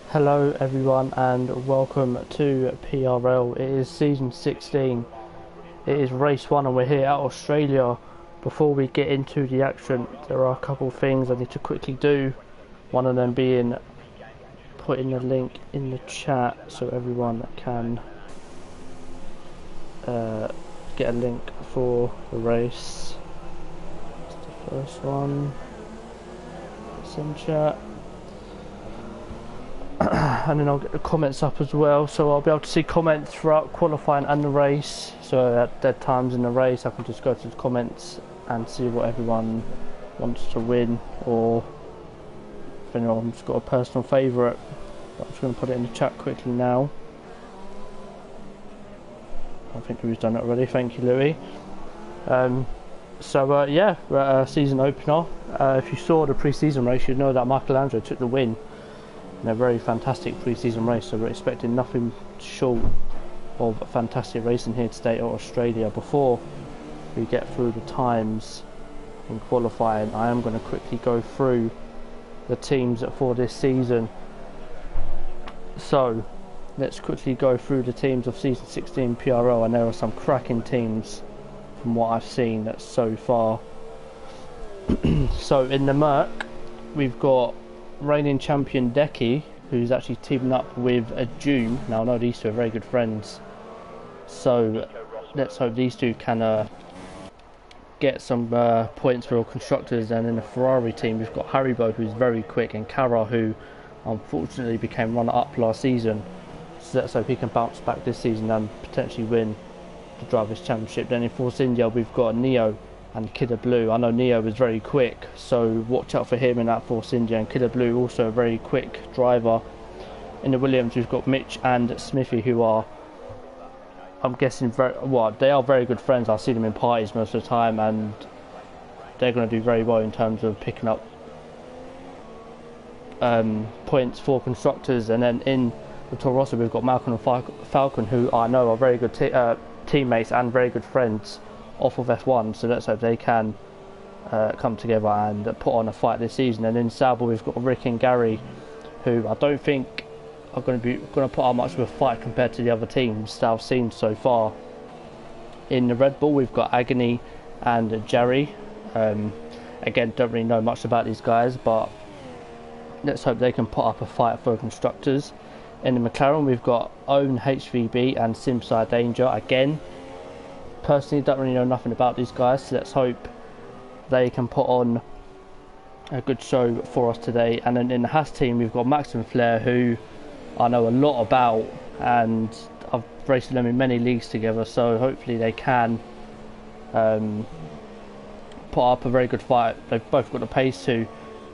Hello everyone and welcome to PRL. It is season 16. It is race 1 and we're here at Australia. Before we get into the action, there are a couple of things I need to quickly do. One of them being putting the link in the chat so everyone can get a link for the race. That's the first one. It's in chat. And then I'll get the comments up as well, so I'll be able to see comments throughout qualifying and the race. So at dead times in the race I can just go to the comments and see what everyone wants to win, or if anyone's got a personal favourite. I'm just going to put it in the chat quickly now. I think Louis done it already, thank you Louis. Yeah, we're at a season opener. If you saw the pre-season race, you'd know that Michelangelo took the win in a very fantastic pre-season race, so we're expecting nothing short of a fantastic racing here today at Australia. Before we get through the times in qualifying, I am going to quickly go through the teams for this season. So let's quickly go through the teams of season 16 PRL, and there are some cracking teams from what I've seen so far. So in the Merc we've got reigning champion Decky, who's actually teaming up with a Doom. Now I know these two are very good friends, so let's hope these two can get some points for all constructors. And in the Ferrari team we've got Haribo, who's very quick, and Kara, who unfortunately became runner-up last season, so let's hope he can bounce back this season and potentially win the Drivers' Championship. Then in Force India we've got Neo and Killer Blue. I know Neo was very quick, so watch out for him in that Force India, and Killer Blue also a very quick driver. In the Williams we've got Mitch and Smithy, who are, I'm guessing, they are very good friends. I see them in parties most of the time, and they're going to do very well in terms of picking up points for constructors. And then in the Toro Rosso we've got Malcolm and Falcon, who I know are very good teammates and very good friends off of F1, so let's hope they can come together and put on a fight this season. And in Sauber we've got Rick and Gary, who I don't think are going to put on much of a fight compared to the other teams that I've seen so far. In the Red Bull we've got Agony and Jerry. Again, don't really know much about these guys, but let's hope they can put up a fight for constructors. In the McLaren we've got Own HVB and Simside Danger. Again, personally don't really know nothing about these guys, so let's hope they can put on a good show for us today. And then in the Haas team we've got Max and Flair, who I know a lot about, and I've raced them in many leagues together, so hopefully they can put up a very good fight. They've both got the pace too,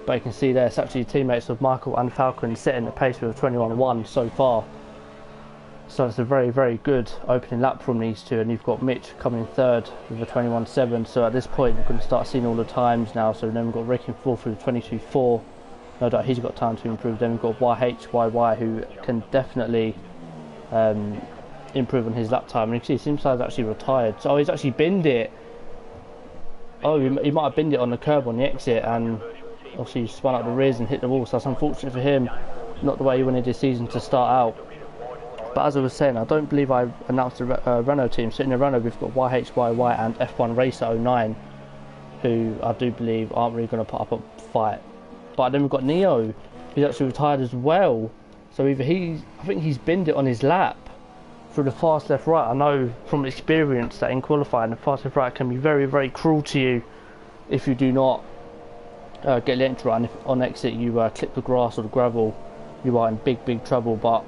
but you can see there it's actually teammates of Michael and Falcon setting the pace with a 21.1 so far. So it's a very, very good opening lap from these two, and you've got Mitch coming third with a 21.7. So at this point we're going to start seeing all the times now. So then we've got Rick in fourth with a 22.4. No doubt he's got time to improve. Then we've got YHYY, who can definitely improve on his lap time. And you can see Simside's actually retired. So he's actually binned it. Oh, he might have binned it on the curb on the exit, and obviously he spun out the rears and hit the wall. So that's unfortunate for him. Not the way he wanted his season to start out. But as I was saying, I don't believe I announced the Renault team. So in the Renault we've got YHYY and F1 Racer 09, who I do believe aren't really going to put up a fight. But then we've got Neo, who's actually retired as well. So I think he's binned it on his lap through the fast left right. I know from experience that in qualifying the fast left right can be very, very cruel to you if you do not get the entry right. And if on exit you clip the grass or the gravel, you are in big, big trouble. But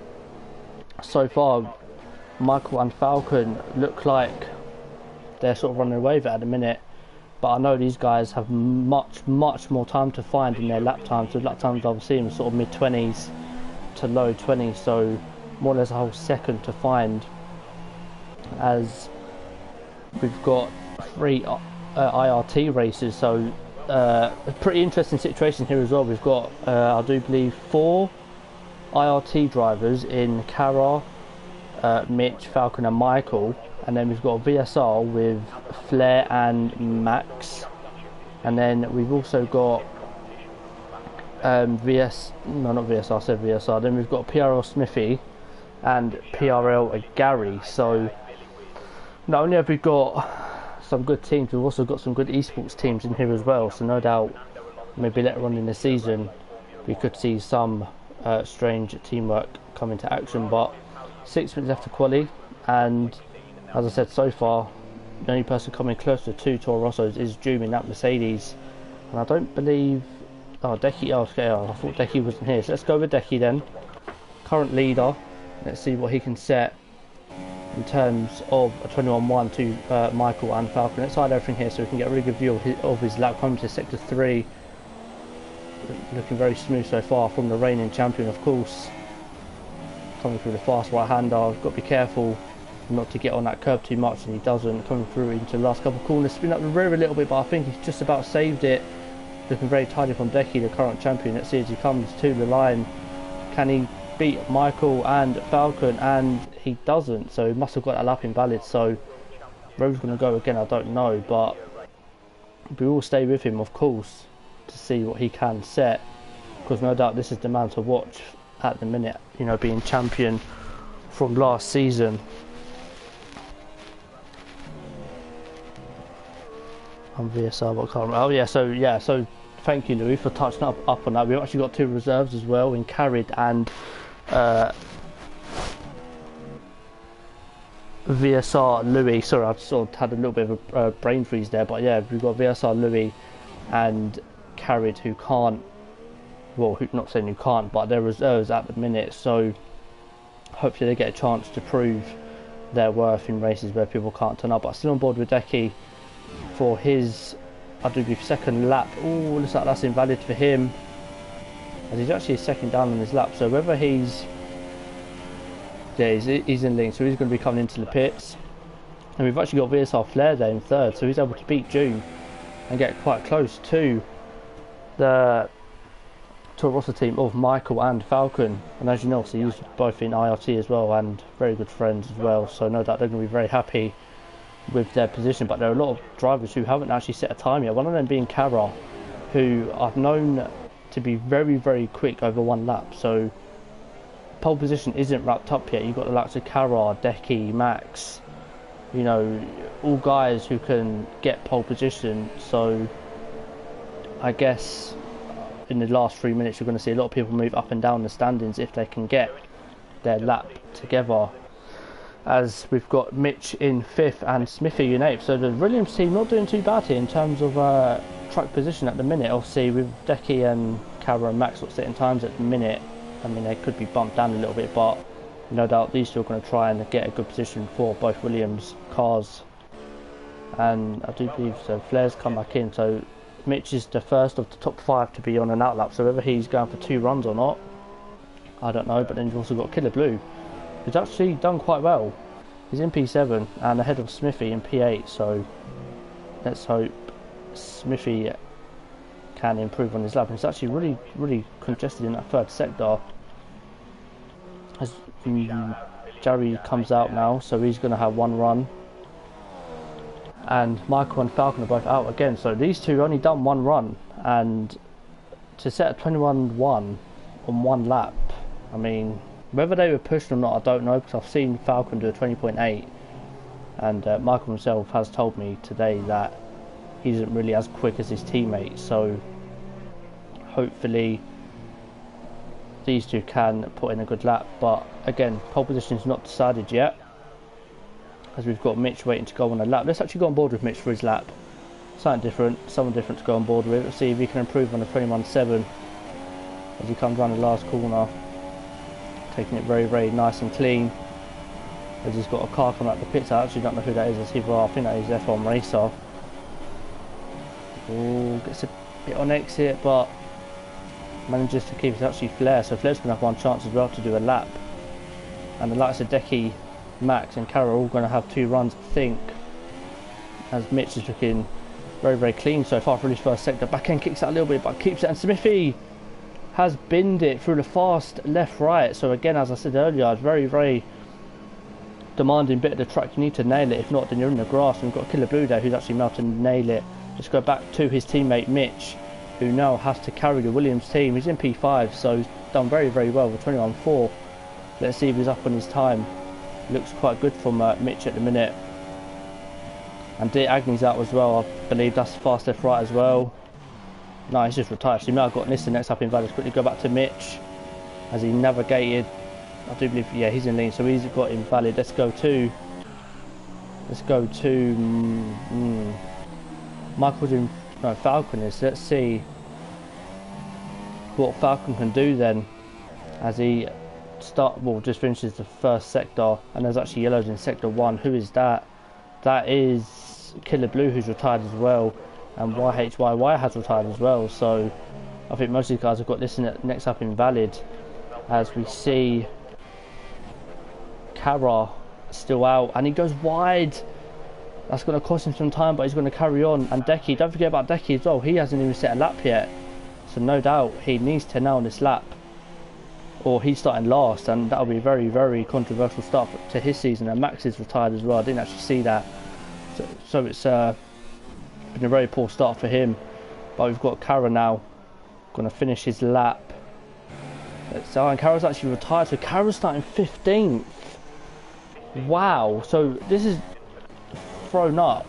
so far Michael and Falcon look like they're sort of running away with it at the minute, but I know these guys have much more time to find in their lap times. The lap times I've seen are sort of mid-20s to low 20s, so more or less a whole second to find, as we've got 3 IRT races. So a pretty interesting situation here as well. We've got I do believe 4 IRT drivers in Kara, Mitch, Falcon and Michael, and then we've got VSR with Flair and Max, and then we've also got not VSR, I said VSR. Then we've got PRL Smithy and PRL Gary. So not only have we got some good teams, we've also got some good esports teams in here as well. So no doubt, maybe later on in the season, we could see some strange teamwork come into action. But 6 minutes left to quali, and as I said, so far the only person coming close to 2 Toro Rossos is Doom in that Mercedes, and I don't believe Decky. Okay, I thought Decky wasn't here, so let's go with Decky then. Current leader. Let's see what he can set in terms of a 21-1 to Michael and Falcon. Let's hide everything here so we can get a really good view of his lap. Coming to sector 3, looking very smooth so far from the reigning champion, of course. Coming through the fast right-hander. I've got to be careful not to get on that curb too much, and he doesn't. Coming through into the last couple of corners, spin up the rear a little bit, but I think he's just about saved it. Looking very tidy from Decky, the current champion. Let's see as he comes to the line. Can he beat Michael and Falcon? And he doesn't, so he must have got that lap invalid. So where he's going to go again, I don't know, but we will stay with him, of course, to see what he can set, because no doubt this is the man to watch at the minute, you know, being champion from last season. I'm VSR, but I can't remember. Oh yeah, so thank you, Louis, for touching up on that. We've actually got 2 reserves as well in Carried and VSR Louis. Sorry, I've sort of had a little bit of a brain freeze there, but yeah, we've got VSR Louis and Carried, who can't, well, not saying who can't, but they're reserves at the minute, so hopefully they get a chance to prove their worth in races where people can't turn up. But still on board with Decky for his, I do believe, second lap. Oh, looks like that's invalid for him, as he's actually second down on his lap. So whether he's in link, so he's going to be coming into the pits. And we've actually got VSR Flair there in third, so he's able to beat June and get quite close to the Toro Rosso team of Michael and Falcon. And as you know, so he's both in IRT as well, and very good friends as well, so no doubt they're going to be very happy with their position. But there are a lot of drivers who haven't actually set a time yet, one of them being Cara, who I've known to be very, very quick over 1 lap. So pole position isn't wrapped up yet. You've got the likes of Cara, Decky, Max, you know, all guys who can get pole position. So I guess in the last 3 minutes you're going to see a lot of people move up and down the standings if they can get their lap together, as we've got Mitch in 5th and Smithy in 8th. So the Williams team not doing too bad here in terms of track position at the minute. Obviously with Decky and Cara and Max not setting times at the minute, I mean, they could be bumped down a little bit, but no doubt these two are going to try and get a good position for both Williams cars. And I do believe so Flair's come back in, so Mitch is the first of the top 5 to be on an outlap. So whether he's going for 2 runs or not, I don't know. But then you've also got Killer Blue, who's actually done quite well. He's in P7 and ahead of Smithy in P8, so let's hope Smithy can improve on his lap. And it's actually really, really congested in that third sector. As Jerry comes out now, so he's going to have 1 run. And Michael and Falcon are both out again, so these two only done 1 run, and to set a 21-1 on 1 lap, I mean, whether they were pushed or not, I don't know, because I've seen Falcon do a 20.8, and Michael himself has told me today that he isn't really as quick as his teammates. So hopefully these two can put in a good lap. But again, pole position is not decided yet, as we've got Mitch waiting to go on a lap. Let's actually go on board with Mitch for his lap. Something different to go on board with. Let's see if he can improve on the 21.7 as he comes around the last corner, taking it very, very nice and clean. As he's got a car coming out the pits. I actually don't know who that is. I think that is F1 Racer. Oh, gets a bit on exit, but manages to keep it. Actually Flair, so Flair's going to have 1 chance as well to do a lap. And the likes of Decky, Max and Cara are all going to have 2 runs, I think, as Mitch is looking very, very clean so far for his first sector. Back end kicks out a little bit, but keeps it, and Smithy has binned it through the fast left right. So again, as I said earlier, I was very, very demanding bit of the track, you need to nail it. If not, then you're in the grass. And we've got Killer Blue there who's actually managed to nail it. Let's go back to his teammate Mitch, who now has to carry the Williams team. He's in P5, so he's done very, very well with 21.4. Let's see if he's up on his time. Looks quite good from Mitch at the minute. And Dear Agne's out as well. I believe that's fast left right as well. No, he's just retired. So he might have got Nissa next up in Valid. Quickly go back to Mitch as he navigated. I do believe, yeah, he's in lean, so he's got invalid. Let's go to Michael's in, no, Falcon is. Let's see what Falcon can do then as he just finishes the first sector. And there's actually yellows in sector 1. Who is that? That is Killer Blue, who's retired as well, and YHYY has retired as well. So I think most of these guys have got this next up invalid, as we see Kara still out, and he goes wide. That's going to cost him some time, but he's going to carry on. And Decky, don't forget about Decky as well. He hasn't even set a lap yet, so no doubt he needs to nail this lap, or he's starting last, and that'll be a very, very controversial start to his season. And Max is retired as well. I didn't actually see that, so it's been a very poor start for him. But we've got Kara now going to finish his lap. So, and Kara's actually retired, so Kara's starting 15th. Wow, so this is thrown up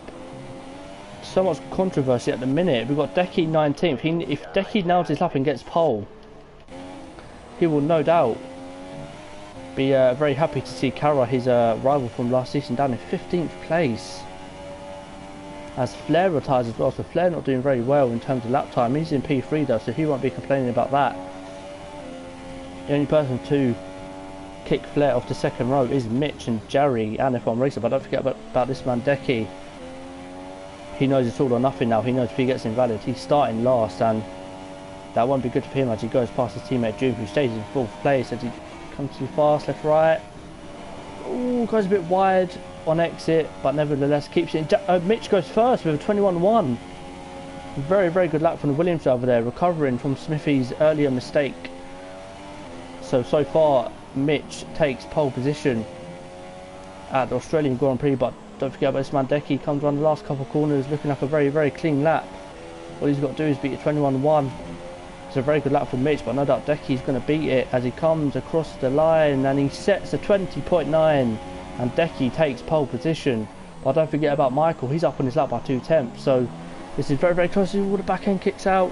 so much controversy at the minute. We've got Decky 19th. If Decky nails his lap and gets pole, he will no doubt be very happy to see Kara, his rival from last season, down in 15th place. As Flair retires as well, so Flair not doing very well in terms of lap time. He's in P3 though, so he won't be complaining about that. The only person to kick Flair off the second row is Mitch and Jerry and F1 Racer. But don't forget about this man Decky. He knows it's all or nothing now. He knows if he gets invalid, he's starting last, and that won't be good for him as he goes past his teammate Duke, who stays in 4th place as he comes too fast, left, right. Ooh, goes a bit wide on exit, but nevertheless keeps it. Mitch goes first with a 21.1. Very, very good lap from the Williams over there, recovering from Smithy's earlier mistake. So far, Mitch takes pole position at the Australian Grand Prix, but don't forget about this man Decky. Comes around the last couple of corners looking like a very, very clean lap. All he's got to do is beat a 21.1. It's a very good lap for Mitch, but no doubt Decky's going to beat it as he comes across the line, and he sets a 20.9, and Decky takes pole position. But don't forget about Michael. He's up on his lap by 2 tenths, so this is very, very close. All the back end kicks out.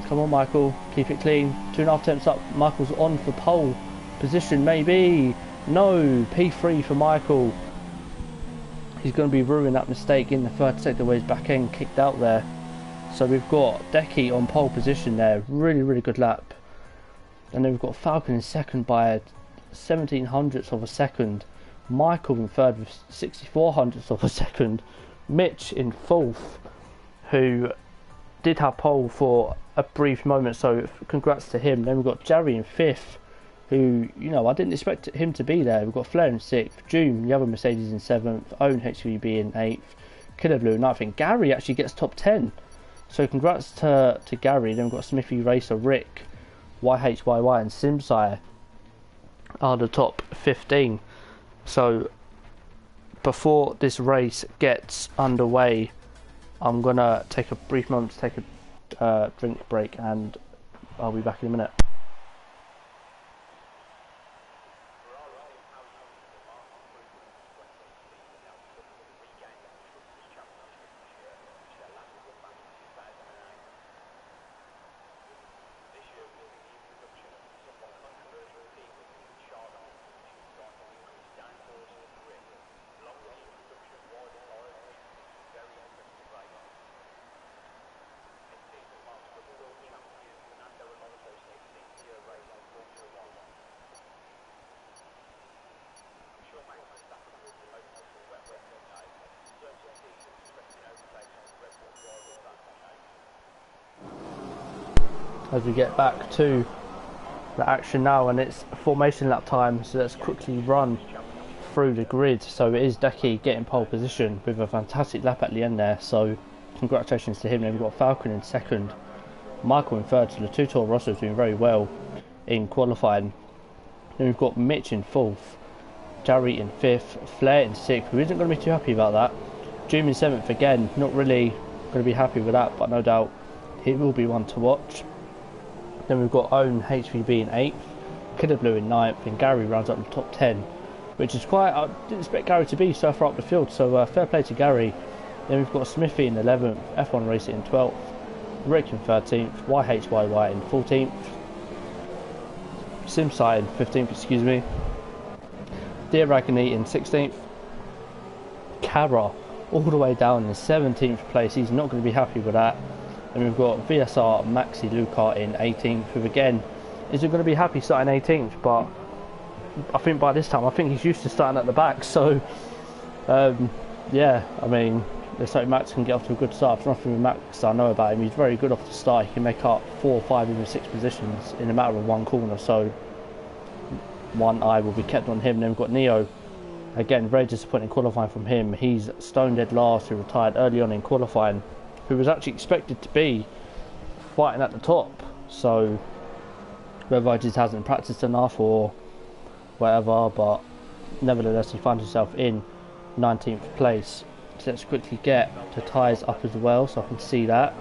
Come on, Michael, keep it clean. 2.5 tenths up. Michael's on for pole position, maybe. No, P3 for Michael. He's going to be ruining that mistake in the third sector where his back end kicked out there. So we've got Decky on pole position there. Really, really good lap. And then we've got Falcon in second by 17 hundredths of a second. Michael in third with 64 hundredths of a second. Mitch in fourth, who did have pole for a brief moment, so congrats to him. Then we've got Jerry in fifth, who, you know, I didn't expect him to be there. We've got Flair in sixth, June, the other Mercedes in seventh, Own HVB in eighth, Killer Blue in ninth. I think Gary actually gets top 10. So congrats to Gary. Then we've got Smithy, Racer, Rick, YHYY and Simsai are the top 15. So before this race gets underway, I'm going to take a brief moment to take a drink break, and I'll be back in a minute. As we get back to the action now, and it's formation lap time, so let's quickly run through the grid. So it is Decky getting pole position with a fantastic lap at the end there, so congratulations to him. Then we've got Falcon in second, Michael in third, so the two Toro Rossos doing very well in qualifying. Then we've got Mitch in fourth, Gary in 5th, Flair in 6th, who isn't going to be too happy about that. Doom in 7th again, not really going to be happy with that, but no doubt he will be one to watch. Then we've got Own HVB in 8th, Killer Blue in 9th, and Gary rounds up the top 10, which is quite, I didn't expect Gary to be so far up the field, so fair play to Gary. Then we've got Smithy in 11th, F1 Racer in 12th, Rick in 13th, YHYY in 14th, Simside in 15th, excuse me, Dear Agony in 16th, Kara all the way down in 17th place. He's not going to be happy with that. And we've got VSR Maxi Luca in 18th, who again isn't going to be happy starting 18th, but I think by this time I think he's used to starting at the back, so yeah, I mean, let's hope Max can get off to a good start. There's nothing with Max I know about him. He's very good off the start. He can make up 4, 5, even 6 positions in a matter of one corner, so one eye will be kept on him. Then we've got Neo. Again, very disappointing qualifying from him. He's stone dead last, who retired early on in qualifying, who was actually expected to be fighting at the top. So whether he just hasn't practiced enough or whatever, but nevertheless he finds himself in 19th place. So let's quickly get the tyres up as well so I can see that.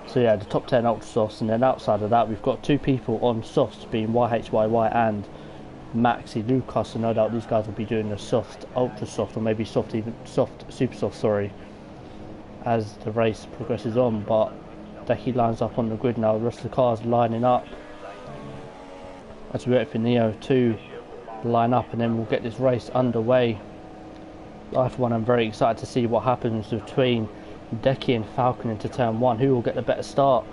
So yeah, the top 10 ultra softs, and then outside of that we've got 2 people on softs, being YHYY and Maxi Lucas, so no doubt these guys will be doing the soft, ultra soft, or maybe soft, even soft, super soft, sorry, as the race progresses on. But Decky lines up on the grid now, the rest of the cars lining up as we wait for Neo to line up, and then we'll get this race underway. I for one am very excited to see what happens between Decky and Falcon into turn 1. Who will get the better start?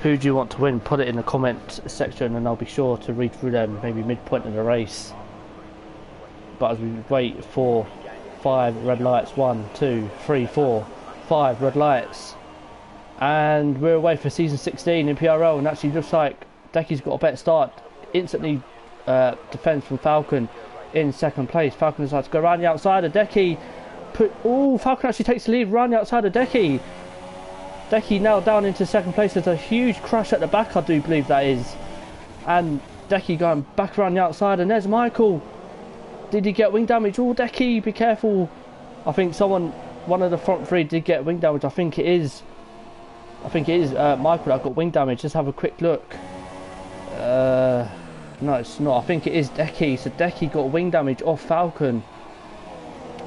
Who do you want to win? Put it in the comment section and I'll be sure to read through them maybe midpoint of the race. But as we wait for 5 red lights, 1, 2, 3, 4, 5 red lights, and we're away for season 16 in PRL, and actually looks like Decky's got a better start. Instantly defends from Falcon in 2nd place. Falcon decides to go around the outside of Decky. Falcon actually takes the lead around the outside of Decky. Decky now down into 2nd place. There's a huge crash at the back, I do believe that is. And Decky going back around the outside, and there's Michael. Did he get wing damage? Oh, Decky, be careful. I think one of the front 3 did get wing damage. I think it is Michael that got wing damage. Let's have a quick look. No, it's not. I think it is Decky. So Decky got wing damage off Falcon.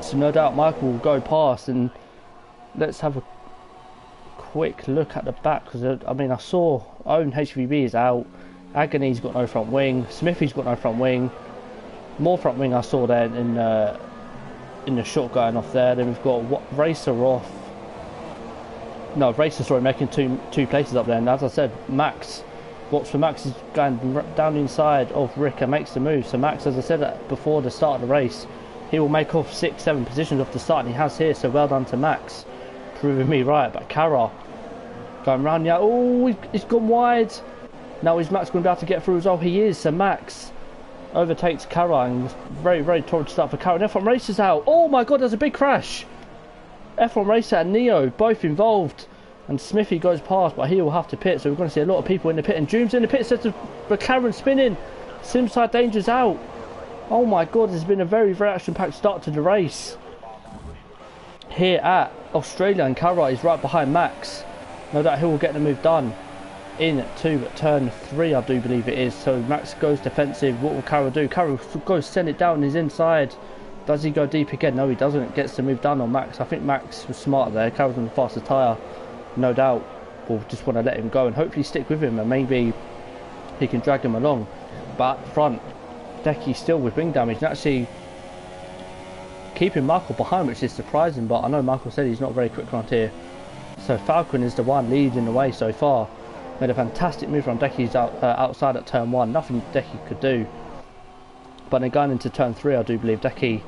So no doubt Michael will go past, and let's have a quick look at the back, because I mean I saw Own HVB is out, Agony's got no front wing, Smithy's got no front wing, more front wing I saw there in the shot going off there. Then we've got Racer off, no Racer, sorry, making two places up there, and as I said, Max, watch for Max is going down the inside of Rick and makes the move. So Max, as I said before the start of the race, he will make off 6, 7 positions off the start, and he has here, so well done to Max, proving me right. But Kara going round the, oh, he's gone wide. Now is Max going to be able to get through as well? He is. So Max overtakes Kara, and very, very torrid start for Kara. And F1 Racer's out. Oh my god, there's a big crash. F1 Racer and Neo both involved, and Smithy goes past, but he will have to pit. So we're going to see a lot of people in the pit, and Doom's in the pit, says the McLaren spinning. Simside Danger's out. Oh my god, there's been a very, very action-packed start to the race here at Australia, and Kara is right behind Max. No doubt he will get the move done into turn 3, I do believe it is. So Max goes defensive. What will Kara do? Kara goes send it down his inside. Does he go deep again? No, he doesn't. Gets the move done on Max. I think Max was smarter there. Kara's on the faster tyre. No doubt we'll just want to let him go and hopefully stick with him, and maybe he can drag him along. But front, Decky still with wing damage, and actually keeping Michael behind, which is surprising, but I know Michael said he's not very quick around here. So Falcon is the one leading the way so far. Made a fantastic move from Decky's outside at turn 1. Nothing Decky could do. But then going into turn 3, I do believe Decky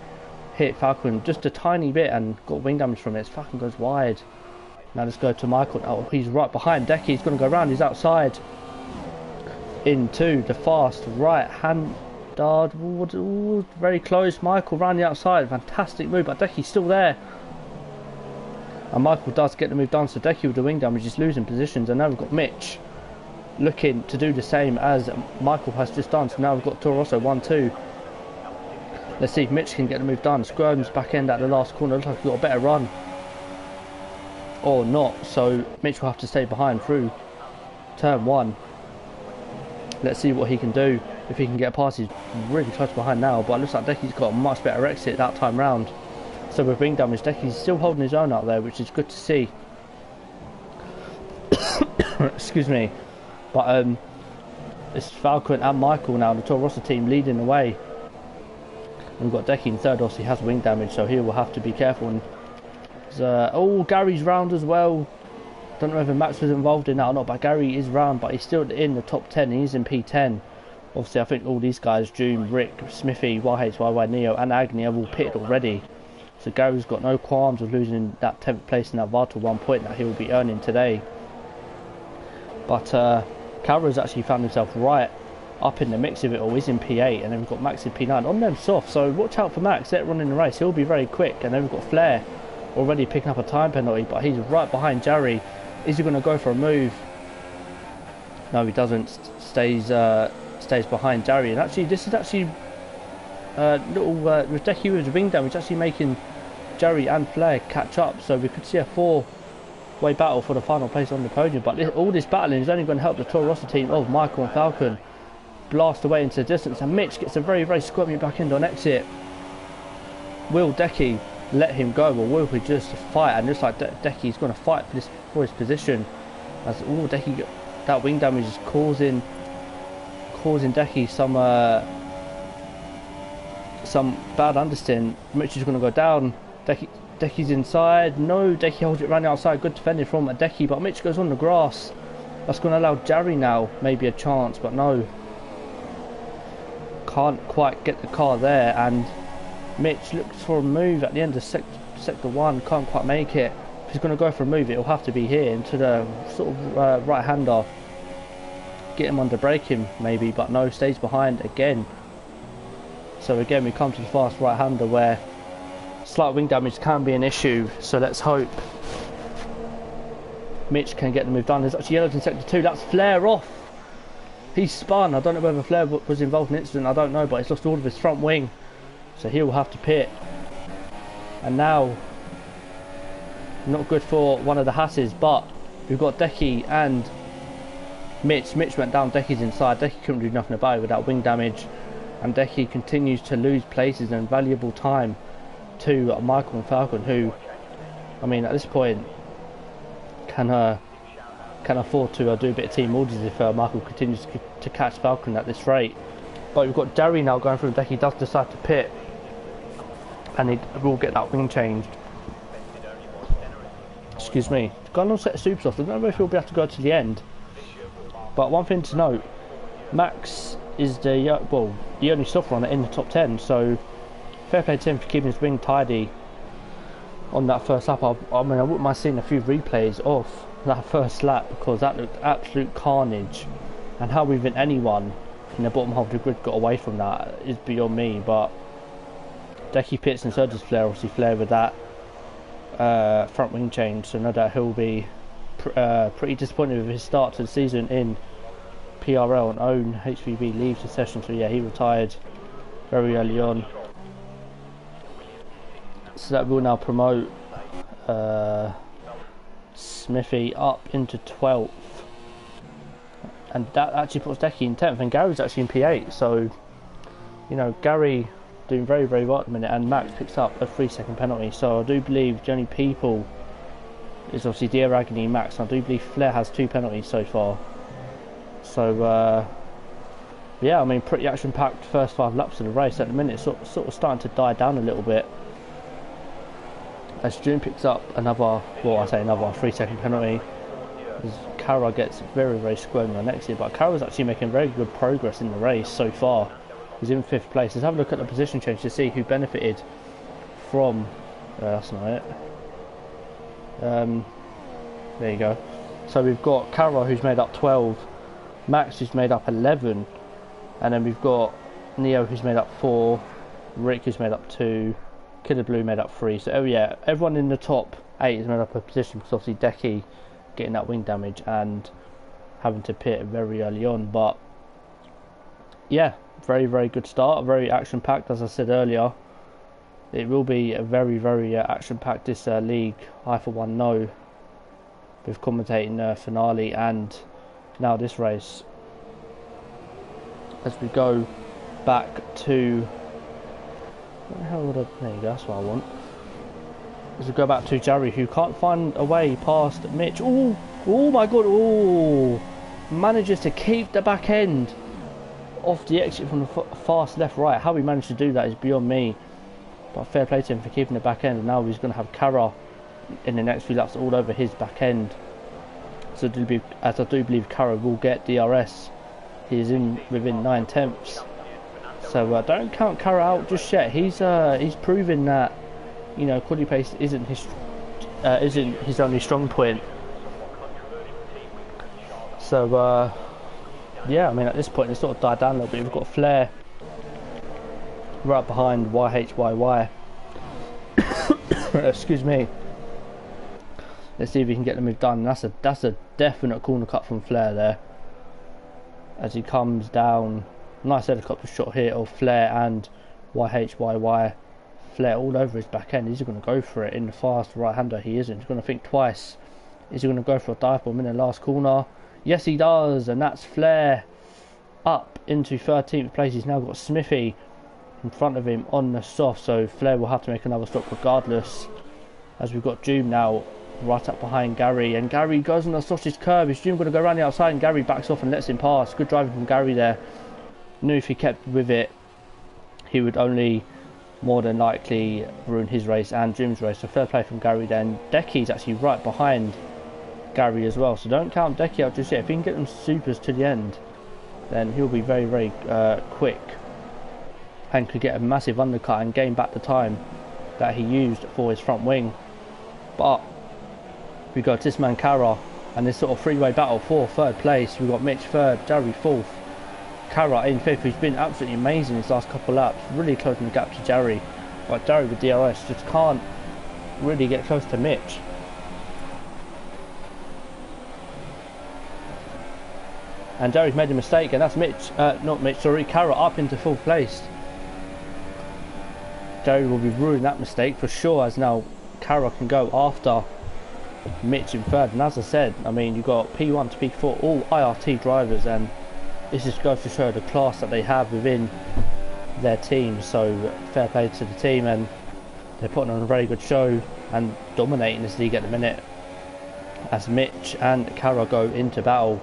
hit Falcon just a tiny bit and got wing damage from it. Falcon goes wide. Now let's go to Michael. Oh, he's right behind Decky. He's going to go around. He's outside into the fast right hand. Ooh, very close. Michael round the outside. Fantastic move, but Decky's still there. And Michael does get the move done, so Decky with the wing damage is losing positions. And now we've got Mitch looking to do the same as Michael has just done. So now we've got Toro Rosso 1-2. Let's see if Mitch can get the move done. Squirms back end at the last corner. Looks like he's got a better run. Or not. So Mitch will have to stay behind through turn 1. Let's see what he can do. If he can get past, he's really close behind now. But it looks like Decky's got a much better exit that time round. So with wing damage, Decky's still holding his own out there, which is good to see. Excuse me. But it's Falcon and Michael now, the Toro Rosso team, leading the way. And we've got Decky in third. Obviously, he has wing damage, so he will have to be careful. And oh, Gary's round as well. Don't know whether Max was involved in that or not, but Gary is round, but he's still in the top 10. He's in P10. Obviously, I think all these guys, June, Rick, Smithy, YHYY, Neo, and Agni, have all pitted already. So Gary's got no qualms of losing that 10th place in that vital 1 point that he will be earning today. But Calra's actually found himself right up in the mix of it all. He's in P8, and then we've got Max in P9. On them soft, so watch out for Max. They're running the race. He'll be very quick. And then we've got Flair already picking up a time penalty, but he's right behind Jerry. Is he going to go for a move? No, he doesn't. Stays behind Jerry. And actually, this is actually with Decky with wing damage, actually making Jerry and Flair catch up. So we could see a 4-way battle for the final place on the podium. But all this battling is only going to help the Toro Rosso team of Michael and Falcon blast away into the distance. And Mitch gets a very, very squirmy back end on exit. Will Decky let him go, or will he just fight? And just like Decky's going to fight for his position, as all Decky, that wing damage is causing Decky some bad understeer. Mitch is going to go down. Decky's inside. No, Decky holds it around the outside. Good defending from Decky, but Mitch goes on the grass. That's going to allow Jerry now maybe a chance, but no, can't quite get the car there. And Mitch looks for a move at the end of sector 1, can't quite make it. If he's going to go for a move, it'll have to be here into the sort of right-hander. Get him under braking maybe, but no, stays behind again. So again, we come to the fast right-hander where slight wing damage can be an issue. So let's hope Mitch can get the move done. There's actually yellows in sector 2. That's Flair off. He's spun. I don't know whether Flair was involved in an incident. I don't know, but he's lost all of his front wing. So he will have to pit. And now, not good for one of the Hasses, but we've got Decky and Mitch. Mitch went down, Decky's inside. Decky couldn't do nothing about it without wing damage. And Decky continues to lose places and valuable time to Michael and Falcon, who, I mean, at this point, can afford to do a bit of team orders if Michael continues to catch Falcon at this rate. But we've got Jerry now going through. Decky does decide to pit, and he will get that wing changed. Excuse me. Gone on set of super soft. I don't know if he'll be able to go to the end. But one thing to note, Max is the only soft runner in the top 10. So fair play to him for keeping his wing tidy on that first lap. I mean, I wouldn't mind seeing a few replays of that first lap, because that looked absolute carnage. And how even anyone in the bottom half of the grid got away from that is beyond me. But Decky pits and so does Flair. Obviously Flair with that front wing change, so no doubt he'll be pretty disappointed with his start to the season in PRL. And own HVB leaves the session, so yeah, he retired very early on. So that will now promote Smithy up into 12th, and that actually puts Decky in 10th, and Gary's actually in P8. So you know, Gary doing very, very well at the minute, and Max picks up a 3-second penalty. So I do believe the only people is obviously Dear Agony, Max. I do believe Flair has 2 penalties so far. So yeah, I mean, pretty action-packed first 5 laps of the race. At the minute, it's sort of starting to die down a little bit, as June picks up another, well, I say another 3-second penalty. As Kara gets very, very squirmy on exit, but Kara's actually making very good progress in the race so far. He's in 5th place. Let's have a look at the position change to see who benefited from. That's not it. There you go. So we've got Kara, who's made up 12, Max, who's made up 11, and then we've got Neo, who's made up 4, Rick, who's made up 2, Killer Blue made up 3. So oh yeah, everyone in the top 8 is made up a position, because obviously Decky getting that wing damage and having to pit very early on. But yeah, very, very good start, very action-packed, as I said earlier. It will be a very, very action-packed this league, I for one know, with commentating finale and now this race. As we go back to... What the hell would I... There you go, that's what I want. As we go back to Jerry, who can't find a way past Mitch. Oh, oh my god, oh! Manages to keep the back end off the exit from the fast left-right. How he managed to do that is beyond me. But fair play to him for keeping the back end, and now he's going to have Cara in the next few laps all over his back end. So as I do believe Cara will get DRS. He is in within 9/10. So don't count Cara out just yet. He's proven that, you know, quality pace isn't his only strong point. So yeah, I mean at this point it's sort of died down a little bit. We've got Flair right behind YHYY. Excuse me. Let's see if we can get the move done. That's a definite corner cut from Flair there. As he comes down, nice helicopter shot here of Flair and YHYY. Flair all over his back end. Is he going to go for it in the fast right-hander? He isn't. He's going to think twice. Is he going to go for a dive bomb in the last corner? Yes, he does, and that's Flair up into 13th place. He's now got Smithy in front of him on the soft, so Flair will have to make another stop regardless. As we've got Doom now right up behind Gary, and Gary goes on the sausage curve. Is Doom going to go around the outside, and Gary backs off and lets him pass? Good driving from Gary there. Knew if he kept with it, he would only more than likely ruin his race and Doom's race. So fair play from Gary then. Decky's actually right behind Gary as well, so don't count Decky out just yet. If he can get them supers to the end, then he'll be very, very quick and could get a massive undercut and gain back the time that he used for his front wing. But we got this man Cara and this sort of three-way battle for third place. We've got Mitch third, Jerry fourth, Cara in fifth, who's been absolutely amazing his last couple of laps, really closing the gap to Jerry. But Jerry with DRS just can't really get close to Mitch. And Jerry's made a mistake, and that's Cara up into fourth place. Jerry will be ruining that mistake for sure, as now Cara can go after Mitch in third. And as I said, I mean, you've got P1 to P4, all IRT drivers, and this just goes to show the class that they have within their team. So fair play to the team, and they're putting on a very good show and dominating this league at the minute. As Mitch and Cara go into battle,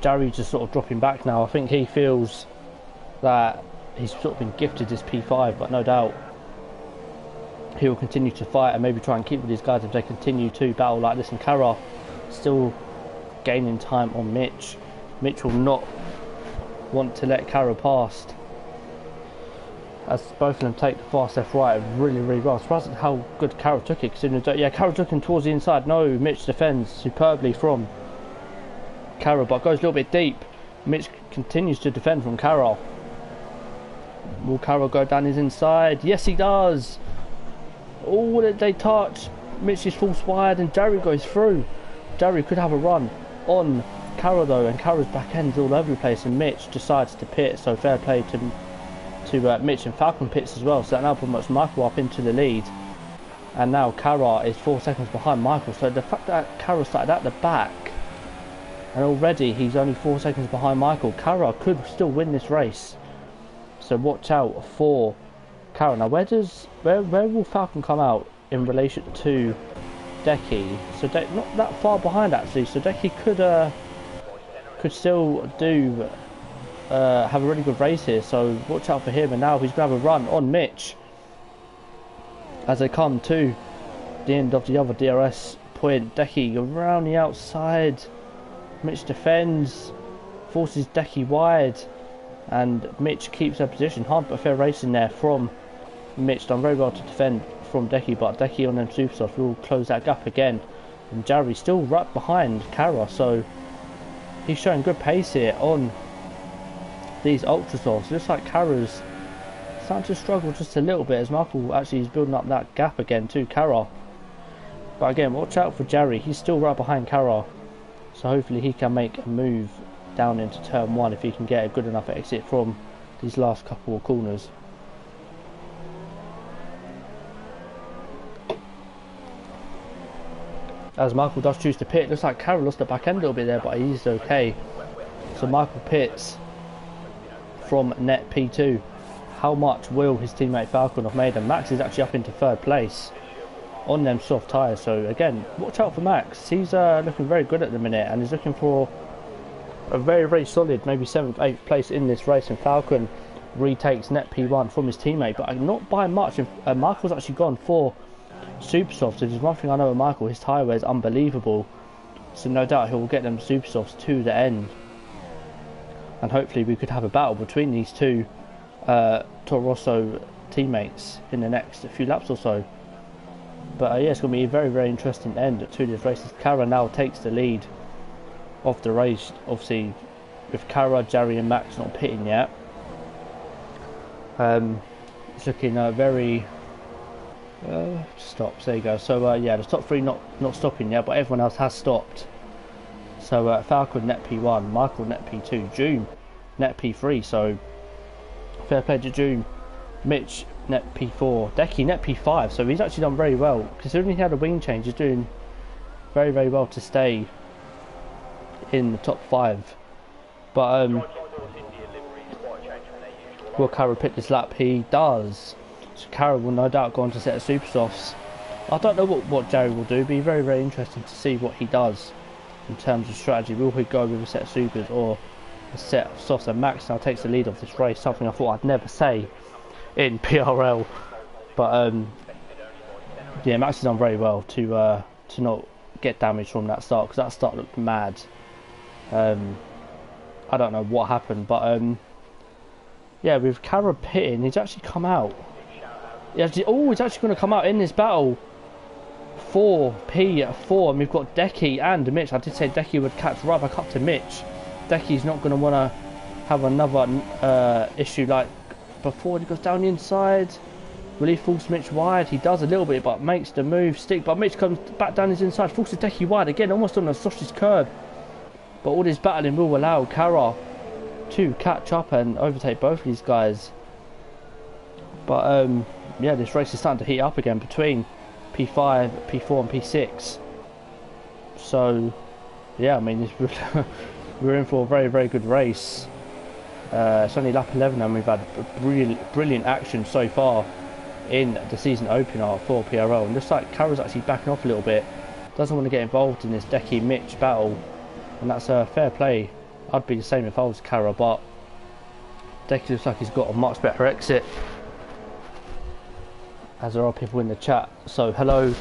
Jerry's just sort of dropping back now. I think he feels that he's sort of been gifted this P5, but no doubt he will continue to fight and maybe try and keep with these guys if they continue to battle like this. And Cara still gaining time on Mitch. Mitch will not want to let Cara past, as both of them take the fast left right really, really well. Surprised at how good Cara took it, considering that, yeah, Cara took him towards the inside. No, Mitch defends superbly from Cara, but goes a little bit deep. Mitch continues to defend from Cara. Will Cara go down his inside? Yes, he does. Oh, they touch. Mitch is false wide, and Jerry goes through. Jerry could have a run on Cara though, and Cara's back end's all over the place, and Mitch decides to pit. So fair play to Mitch, and Falcon pits as well. So that now promotes Michael up into the lead, and now Cara is 4 seconds behind Michael. So the fact that Cara started at the back, and already he's only 4 seconds behind Michael, Cara could still win this race. So watch out for Cara. Now where will Falcon come out in relation to Decky? So not that far behind actually. So Decky could still do have a really good race here. So watch out for him. And now he's going to have a run on Mitch as they come to the end of the other DRS point. Decky around the outside. Mitch defends, forces Decky wide, and Mitch keeps their position. Hard but fair racing there from Mitch. Done very well to defend from Decky, but Decky on them supersofts will close that gap again. And Jerry still right behind Cara, so he's showing good pace here on these ultra softs. Looks like Cara's starting to struggle just a little bit, as Michael actually is building up that gap again to Cara. But again, watch out for Jerry. He's still right behind Cara, so hopefully he can make a move down into turn 1 if he can get a good enough exit from these last couple of corners. As Michael does choose to pit, looks like Carroll lost the back end a little bit there, but he's okay. So Michael pits from net P2. How much will his teammate Falcon have made? And Max is actually up into 3rd place on them soft tyres. So again, watch out for Max. He's looking very good at the minute, and he's looking for a very solid, maybe 7th, 8th place in this race. And Falcon retakes net P1 from his teammate, but not by much. Michael's actually gone for super softs. If there's one thing I know of Michael, his tyre wear is unbelievable, so no doubt he will get them super softs to the end, and hopefully we could have a battle between these two Toro Rosso teammates in the next few laps or so. But yeah, it's going to be a very interesting end to this race, as Cara now takes the lead of the race, obviously with Cara, Jerry and Max not pitting yet. It's looking very stops, there you go. So yeah, the top 3 not stopping yet, but everyone else has stopped. So Falcon net P1, Michael net P2, June net P3, so fair play to June. Mitch net P4, Decky net P5, so he's actually done very well. Considering he had a wing change, he's doing very well to stay in the top 5. But will Carroll pit this lap? He does. So Carroll will no doubt go on to set of super softs. I don't know what Jerry will do, but it'll be very interesting to see what he does in terms of strategy. Will he go with a set of supers or a set of softs? And Max now takes the lead of this race, something I thought I'd never say in PRL. But yeah, Max has done very well to not get damaged from that start, because that start looked mad. I don't know what happened, but yeah, with Cara pitting, he's actually come out. He's actually going to come out in this battle for P4, and we've got Decky and Mitch. I did say Decky would catch right back up to Mitch. Decky's not going to want to have another issue like before. He goes down the inside. Will he force Mitch wide? He does a little bit, but makes the move stick. But Mitch comes back down his inside, forces Decky wide again, almost on a sausage curve. But all this battling will allow Cara to catch up and overtake both of these guys. But yeah, this race is starting to heat up again between P5, P4 and P6. So yeah, I mean, we're in for a very good race. It's only lap 11 and we've had brilliant action so far in the season opener for PRL. And looks like Cara's actually backing off a little bit, doesn't want to get involved in this Decky Mitch battle, and that's a fair play. I'd be the same if I was Cara, but Decky looks like he's got a much better exit, as there are people in the chat. So hello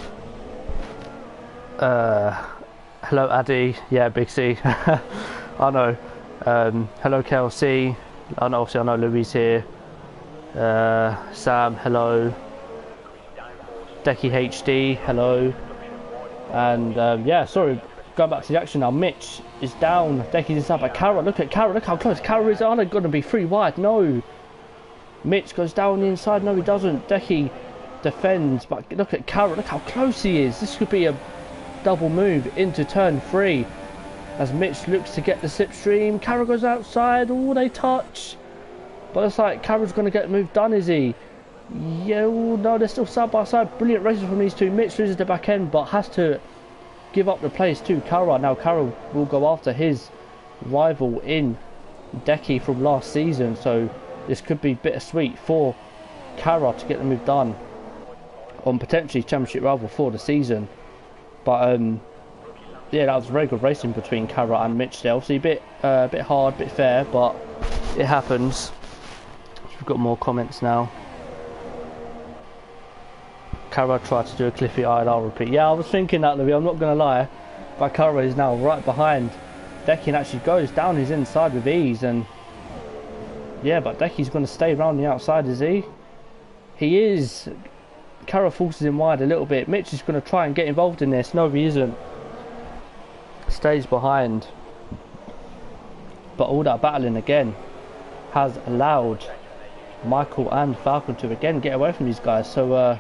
Addy, yeah, Big C. I know. Hello KLC, obviously I know Louis here. Sam, hello. Decky HD, hello. And yeah, sorry, going back to the action now. Mitch is down, Decky's inside, but Cara, look at Cara, look how close Cara is. Are they going to be 3 wide? No. Mitch goes down the inside, no he doesn't. Decky defends, but look at Cara, look how close he is. This could be a double move into turn 3 as Mitch looks to get the slipstream. Cara goes outside, oh they touch, but it's like Cara's going to get the move done, is he? Yeah, oh, no, they're still side by side. Brilliant races from these two. Mitch loses the back end but has to give up the place to Cara. Now Cara will go after his rival in Decky from last season, so this could be bittersweet for Cara to get the move done on potentially championship rival for the season. But yeah, that was very good racing between Cara and Mitch there. Obviously a bit hard, a bit fair, but it happens. We've got more comments now. Cara tried to do a Cliffy ILR repeat. Yeah, I was thinking that, Louis, I'm not going to lie. But Cara is now right behind Decky and actually goes down his inside with ease. And yeah, but Decky's going to stay around the outside, is he? He is. Cara forces him wide a little bit. Mitch is going to try and get involved in this. No, he isn't. Stays behind. But all that battling again has allowed Michael and Falcon to again get away from these guys. So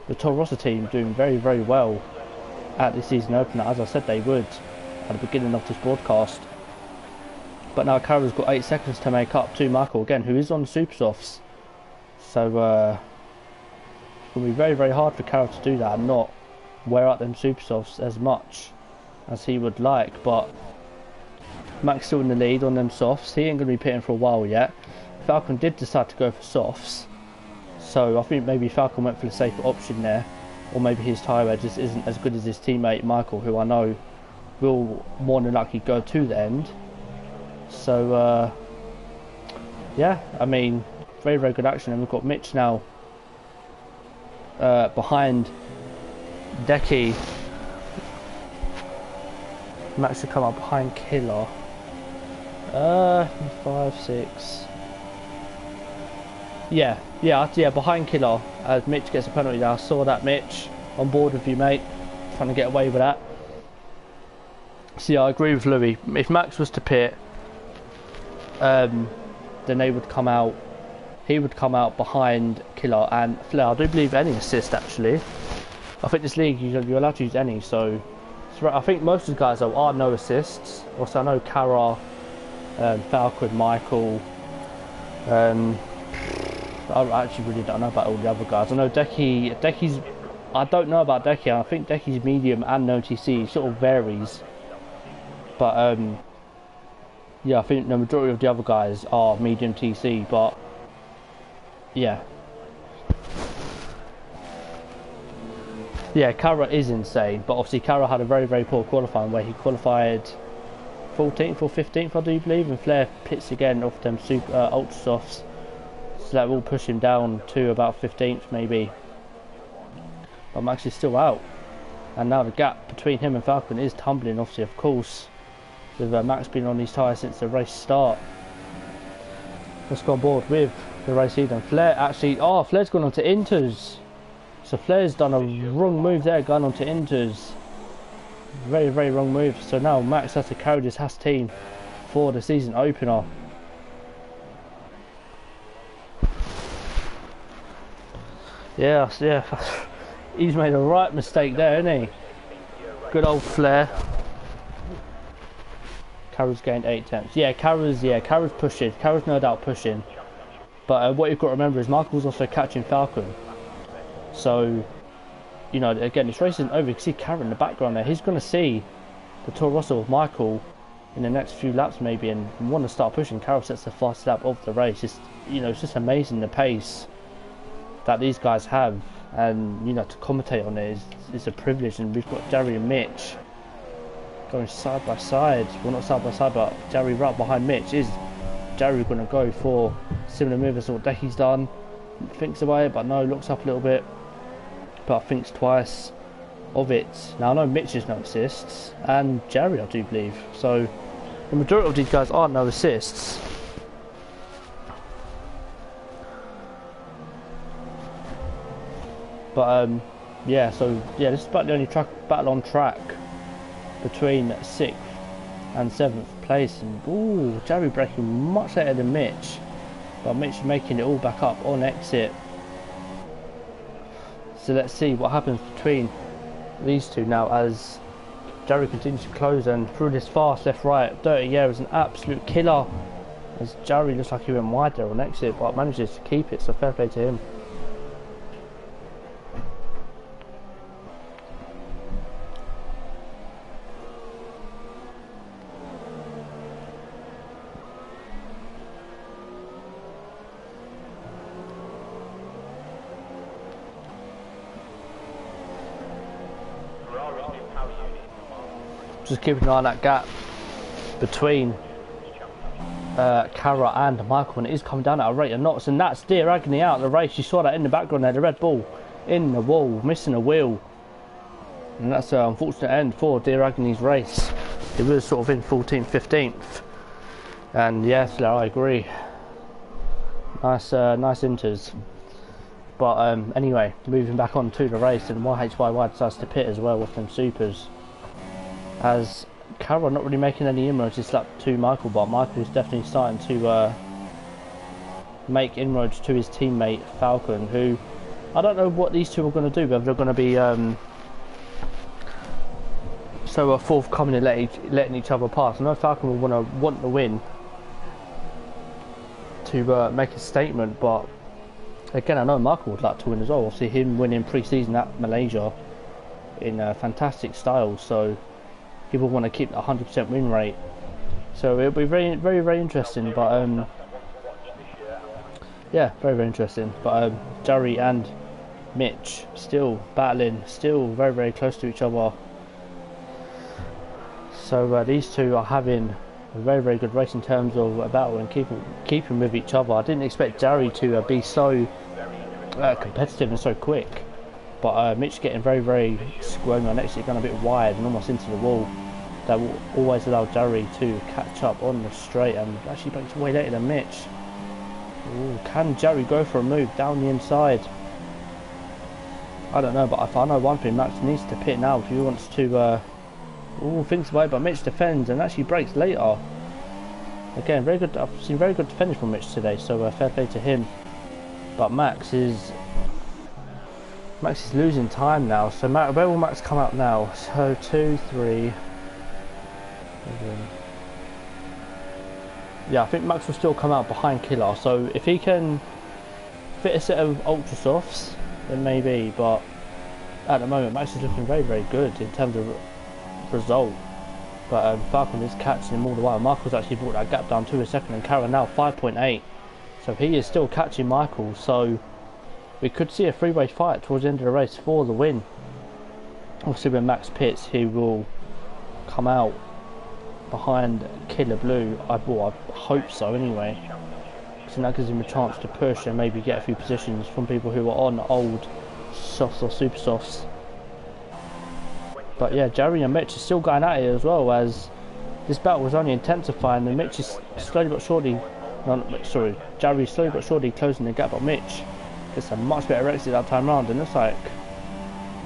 the Toro Rosso team doing very well at the season opener, as I said they would at the beginning of this broadcast. But now Carra's got 8 seconds to make up to Michael again, who is on super softs. So it's going to be very, very hard for Carra to do that and not wear out them super softs as much as he would like. But Mac's still in the lead on them softs. He ain't going to be pitting for a while yet. Falcon did decide to go for softs, so I think maybe Falcon went for the safer option there, or maybe his tyre just isn't as good as his teammate Michael, who I know will more than likely go to the end. So yeah, I mean, very, very good action. And we've got Mitch now behind Decky. Max should come up behind Killer. 5, 6. Yeah, behind Killer as Mitch gets a penalty there. I saw that, Mitch. On board with you, mate. Trying to get away with that. So yeah, I agree with Louis. If Max was to pit, then they would come out. He would come out behind Killer and Flair. I do believe any assist actually. I think this league you're allowed to use any. So I think most of the guys are no assists. Also, I know Carra, Falcon, Michael. I actually really don't know about all the other guys. I know Decky's. I don't know about Decky. I think Decky's medium and no TC sort of varies. But yeah, I think the majority of the other guys are medium TC. But yeah, Carra is insane. But obviously, Carra had a very, very poor qualifying where he qualified 14th or 15th, I do believe, and Flair pits again off them super ultra softs. So that will push him down to about 15th maybe. But Max is still out. And now the gap between him and Falcon is tumbling, obviously, of course. With Max been on these tyres since the race start. Let's go on board with the race leader. Flair actually... Flair's gone on to Inters. So Flair's done a wrong move there, going on to Inters. Very, very wrong move. So now Max has to carry this Haas team for the season opener. Yeah, he's made a right mistake there, hasn't he? Good old Flair. Carra's gained 8 tenths. Yeah, Carra's pushing. Carra's no doubt pushing. But what you've got to remember is Michael's also catching Falcon. So, you know, again, this race isn't over. You can see Carra in the background there. He's going to see the Toro Rosso of Michael in the next few laps maybe and want to start pushing. Carra sets the fastest lap of the race. It's, you know, it's just amazing the pace that these guys have, and you know, to commentate on it is a privilege. And we've got Jerry and Mitch going side by side. Well, not side by side, but Jerry right behind Mitch. Is Jerry going to go for similar move as what Decky's done? Thinks away, but no, looks up a little bit, but thinks twice of it. Now I know Mitch has no assists, and Jerry I do believe. So the majority of these guys aren't no assists. But yeah, so yeah, this is about the only battle on track between 6th and 7th place. And ooh, Jerry braking much later than Mitch, but Mitch making it all back up on exit. So let's see what happens between these two now as Jerry continues to close and through this fast left right. Dirty Air is an absolute killer as Jerry looks like he went wide there on exit, but manages to keep it, so fair play to him. Just keeping an eye on that gap between Carra and Michael, and it is coming down at a rate of knots, and that's Dear Agony out of the race. You saw that in the background there, the Red Bull in the wall, missing a wheel, and that's an unfortunate end for Dear Agony's race. It was sort of in 14th, 15th, and yes, I agree. Nice inters. But anyway, moving back on to the race, and YHYY decides to pit as well with them supers. As Carra not really making any inroads this lap to Michael, but Michael's definitely starting to make inroads to his teammate Falcon, who I don't know what these two are going to do, whether they're going to be so forthcoming and letting each other pass. I know Falcon will want the win, to make a statement. But again, I know Michael would like to win as well. Obviously, him winning pre-season at Malaysia in a fantastic style, so he will want to keep the 100% win rate. So it'll be very interesting. But yeah, very interesting. But Jerry and Mitch still battling, still very close to each other. So these two are having a very good race in terms of a battle and keeping with each other. I didn't expect Jerry to be so competitive and so quick, but Mitch getting very squirmy on exit, going a bit wide and almost into the wall. That will always allow Jerry to catch up on the straight and actually breaks way later than Mitch. Ooh, can Jerry go for a move down the inside? I don't know, but if I know one thing, Max needs to pit now if he wants to. Thinks away, but Mitch defends and actually breaks later. Again, very good. I've seen very good defending from Mitch today, so fair play to him. But Max is losing time now. So where will Max come out now? So 2, 3. Yeah, I think Max will still come out behind Killer. So if he can fit a set of ultra softs, then maybe. But at the moment, Max is looking very good in terms of result. But Falcon is catching him all the while. Michael's actually brought that gap down to a second, and Kara now 5.8. So he is still catching Michael. So we could see a three-way fight towards the end of the race for the win. Obviously, when Max pits, he will come out behind Killer Blue. I hope so anyway. So that gives him a chance to push and maybe get a few positions from people who are on old softs or super softs. But yeah, Jerry and Mitch are still going at it as well, as this battle was only intensifying, and Mitch is slowly but surely, Jerry's slowly but surely closing the gap, but Mitch gets a much better exit that time round, and looks like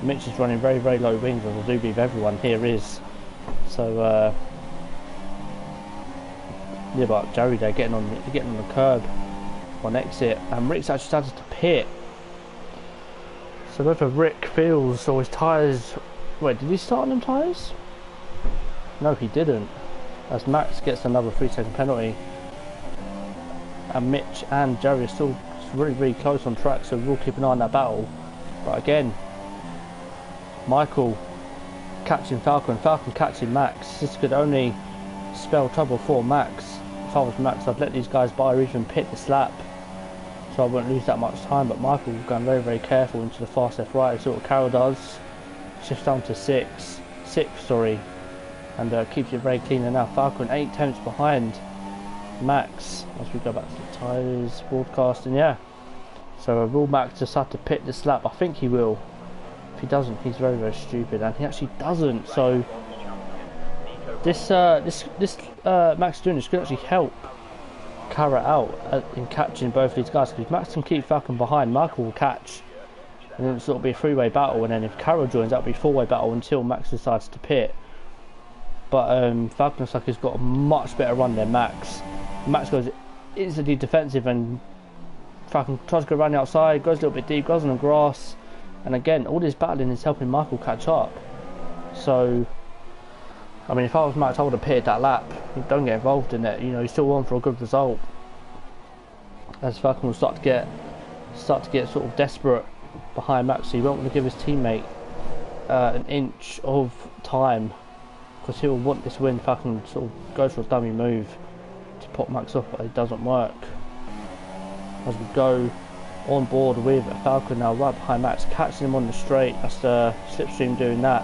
Mitch is running very low wings, as I do believe everyone here is. So yeah, but Jerry there getting on the curb on exit, and Rick's actually started to pit. So whether Rick feels or his tyres. Wait, did he start on them tyres? No, he didn't. As Max gets another 3-second penalty. And Mitch and Jerry are still really close on track, so we'll keep an eye on that battle. But again, Michael catching Falcon, Falcon catching Max. This could only spell trouble for Max. If I was Max, I'd let these guys by or even pit this lap, so I wouldn't lose that much time. But Michael going very careful into the fast left right, that's what Carroll does. Shifts down to 6, and keeps it very clean. And now Falcon 8 tenths behind Max as we go back to the tyres broadcasting. Yeah, so will Max decide to pit this lap? I think he will. If he doesn't, he's very stupid, and he actually doesn't. So this Max doing this could actually help Kara out in catching both these guys, because if Max can keep Falcon behind, Michael will catch. And then it'll be a three-way battle, and then if Carroll joins, that'll be a four-way battle until Max decides to pit. But Falcon looks like he's got a much better run than Max. Max goes instantly defensive, and Falcon tries to go around the outside, goes a little bit deep, goes on the grass, and again, all this battling is helping Michael catch up. So, I mean, if I was Max, I would have pitted that lap. Don't get involved in it. You know, he's still on for a good result. As Falcon will start to get sort of desperate behind Max, so he won't want to give his teammate an inch of time, because he'll want this win. Falcon sort of goes for a dummy move to pop Max off, but it doesn't work. As we go on board with Falcon now right behind Max, catching him on the straight. That's the slipstream doing that.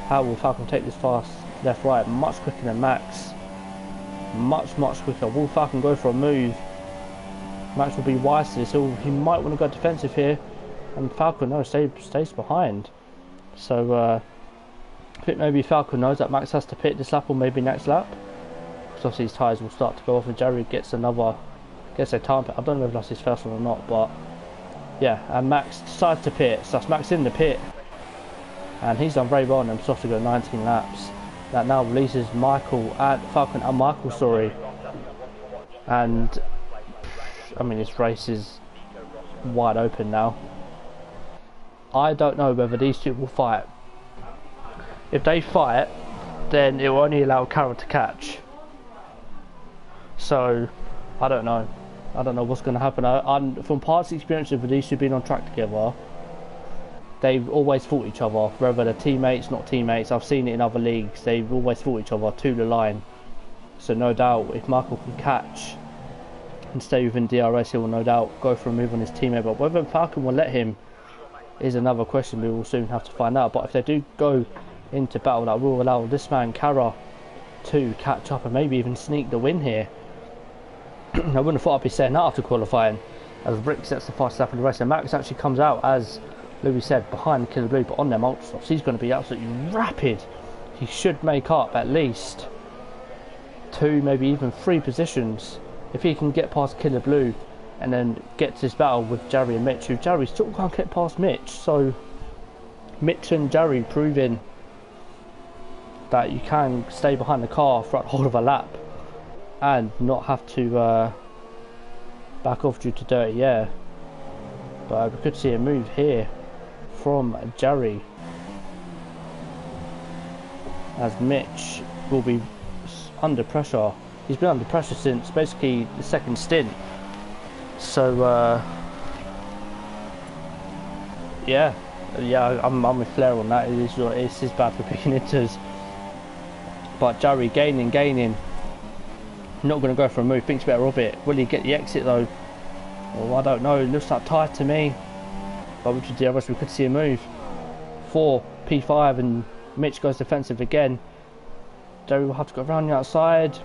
How will Falcon take this fast left right? Much quicker than Max, much quicker. Will Falcon go for a move? Max will be wise to this. He might want to go defensive here, and Falcon stays behind. So I think maybe Falcon knows that Max has to pit this lap or maybe next lap, because obviously his tyres will start to go off, and Jerry gets a time pit. I don't know if that's his first one or not, but yeah, and Max decides to pit. So that's Max in the pit, and he's done very well on them soft to go 19 laps. That now releases Falcon and Michael, sorry. And I mean, this race is wide open now. I don't know whether these two will fight. If they fight, then it will only allow Carroll to catch. So I don't know. I don't know what's going to happen. From past experiences with these two being on track together, they've always fought each other, whether they're teammates, not teammates. I've seen it in other leagues. They've always fought each other to the line. So no doubt, if Michael can catch and stay within DRS, he will no doubt go for a move on his teammate. But whether Falcon will let him is another question we will soon have to find out. But if they do go into battle, that will allow this man Kara to catch up and maybe even sneak the win here. I wouldn't have thought I'd be saying that after qualifying, as Rick sets the fastest lap of the race, and Max actually comes out, as Louis said, behind Killer Blue, but on them ultra softs he's going to be absolutely rapid. He should make up at least 2, maybe even 3 positions if he can get past Killer Blue and then get to this battle with Jerry and Mitch, who Jerry still can't get past Mitch. So Mitch and Jerry proving that you can stay behind the car throughout the whole of a lap and not have to back off due to dirty air. But we could see a move here from Jerry, as Mitch will be under pressure. He's been under pressure since basically the second stint. So yeah, I'm with Flair on that. It is bad for beginners. But Jerry gaining. Not going to go for a move, thinks better of it. Will he get the exit though? Well, I don't know, it looks like tight to me. But with the DRS we could see a move for P5, and Mitch goes defensive again. Jerry will have to go around the outside.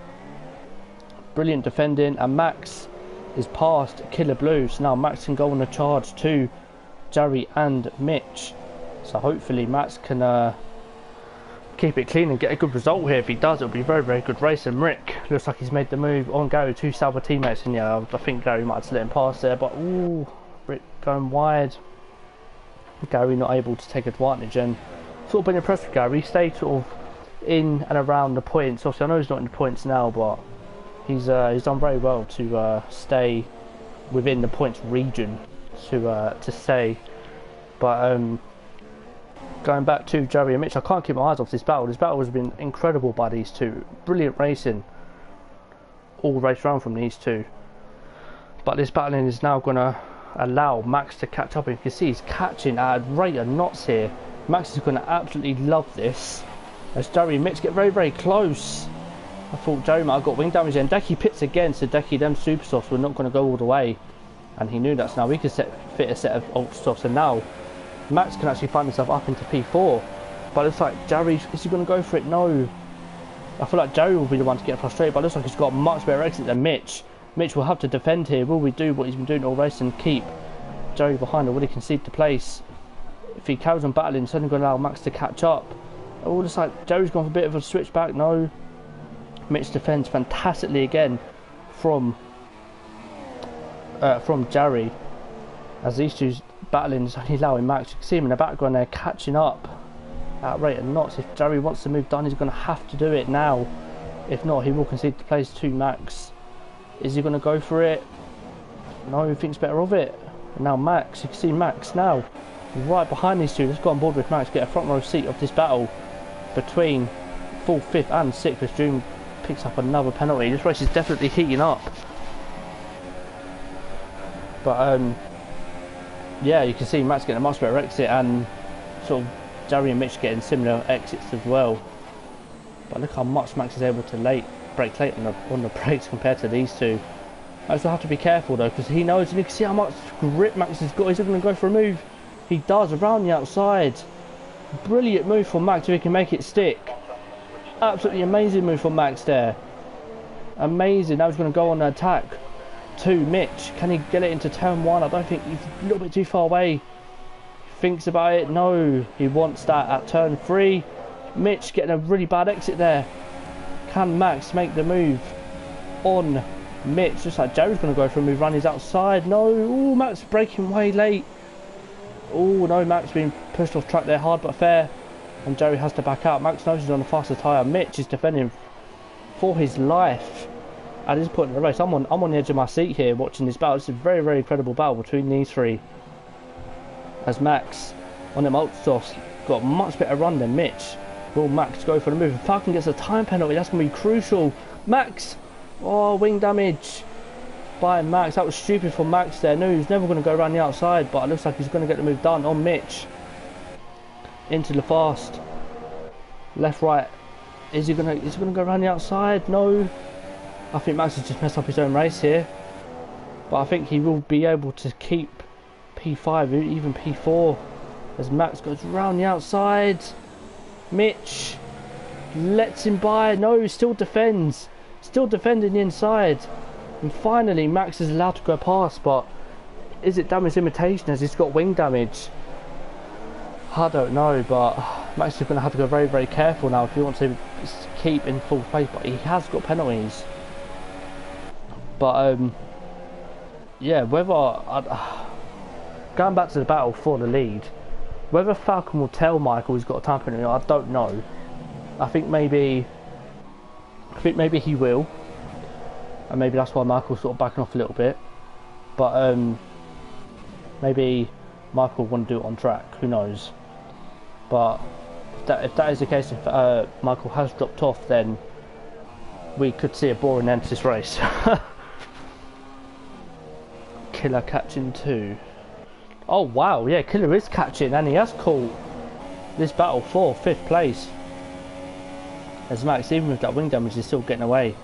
Brilliant defending, and Max is past Killer Blue, so now Max can go on a charge to Jerry and Mitch. So hopefully Max can keep it clean and get a good result here. If he does, it'll be a very good race. And Rick looks like he's made the move on Gary, 2 Sauber teammates, and yeah, I think Gary might have let him pass there, but ooh, Rick going wide. Gary not able to take advantage, and sort of been impressed with Gary. He stayed sort of in and around the points. Obviously I know he's not in the points now, but he's done very well to stay within the points region to stay. But going back to Jerry and Mitch, I can't keep my eyes off this battle. This battle has been incredible by these two. Brilliant racing all race round from these two. But this battling is now going to allow Max to catch up. And you can see he's catching at a rate of knots here. Max is going to absolutely love this, as Jerry and Mitch get very close. I thought Jerry might have got wing damage, and Decky pits again, so Decky, them super softs were not going to go all the way. And he knew that, so now we could fit a set of ultra softs, and now Max can actually find himself up into P4. But it's like, Jerry, is he going to go for it? No. I feel like Jerry will be the one to get frustrated, but it looks like he's got a much better exit than Mitch. Mitch will have to defend here. Will we do what he's been doing all race and keep Jerry behind, or will he concede the place? If he carries on battling, it's only going to allow Max to catch up. Oh, looks like Jerry's gone for a bit of a switchback. No. Mitch defends fantastically again from Jerry, as these two battling is only allowing Max. You can see him in the background there catching up at rate of knots. If Jerry wants to move down, he's going to have to do it now. If not, he will concede the place to Max. Is he going to go for it? No, he thinks better of it. And now Max, you can see Max now right behind these two. Let's go on board with Max, get a front row seat of this battle between 4th, 5th and 6th, as June picks up another penalty. This race is definitely heating up. But yeah, you can see Max getting a much better exit, and sort of Jerry and Mitch getting similar exits as well. But look how much Max is able to brake late on the brakes compared to these two. Max will have to be careful though, because he knows, and you can see how much grip Max has got. He's going to go for a move. He does, around the outside. Brilliant move from Max, if he can make it stick. Absolutely amazing move from Max there. Amazing. Now he's going to go on the attack to Mitch. Can he get it into turn 1? I don't think, he's a little bit too far away. Thinks about it. No, he wants that at turn 3. Mitch getting a really bad exit there. Can Max make the move on Mitch? Just like Jerry's going to go for a move around his outside. No. Oh, Max braking way late. Oh no, Max being pushed off track there, hard but fair. And Jerry has to back out. Max knows he's on a faster tyre. Mitch is defending for his life at this point in the race. I'm on the edge of my seat here watching this battle. It's a very incredible battle between these three, as Max on them ultra softs got a much better run than Mitch. Will Max go for the move? If Falcon gets a time penalty, that's going to be crucial. Max, oh, wing damage. by Max. That was stupid for Max there. No, he's never going to go around the outside, but it looks like he's going to get the move done on Mitch. Into the fast. Left, right. Is he going to go around the outside? No. I think Max has just messed up his own race here. But I think he will be able to keep P5, even P4. As Max goes around the outside. Mitch lets him by. No, he still defends. Still defending the inside. And finally Max is allowed to go past, but is it damage limitation as he's got wing damage? I don't know, but Max is going to have to go very, very careful now if he wants to keep in full place, but he has got penalties. But yeah, whether going back to the battle for the lead, whether Falcon will tell Michael he's got a time penalty, I don't know. I think maybe he will, and maybe that's why Michael's sort of backing off a little bit. But maybe Michael want to do it on track. Who knows? But if that is the case, if Michael has dropped off, then we could see a boring end to this race. Killer catching 2. Oh wow, yeah, Killer is catching, and he has caught this battle for 5th place. As Max, even with that wing damage, is still getting away.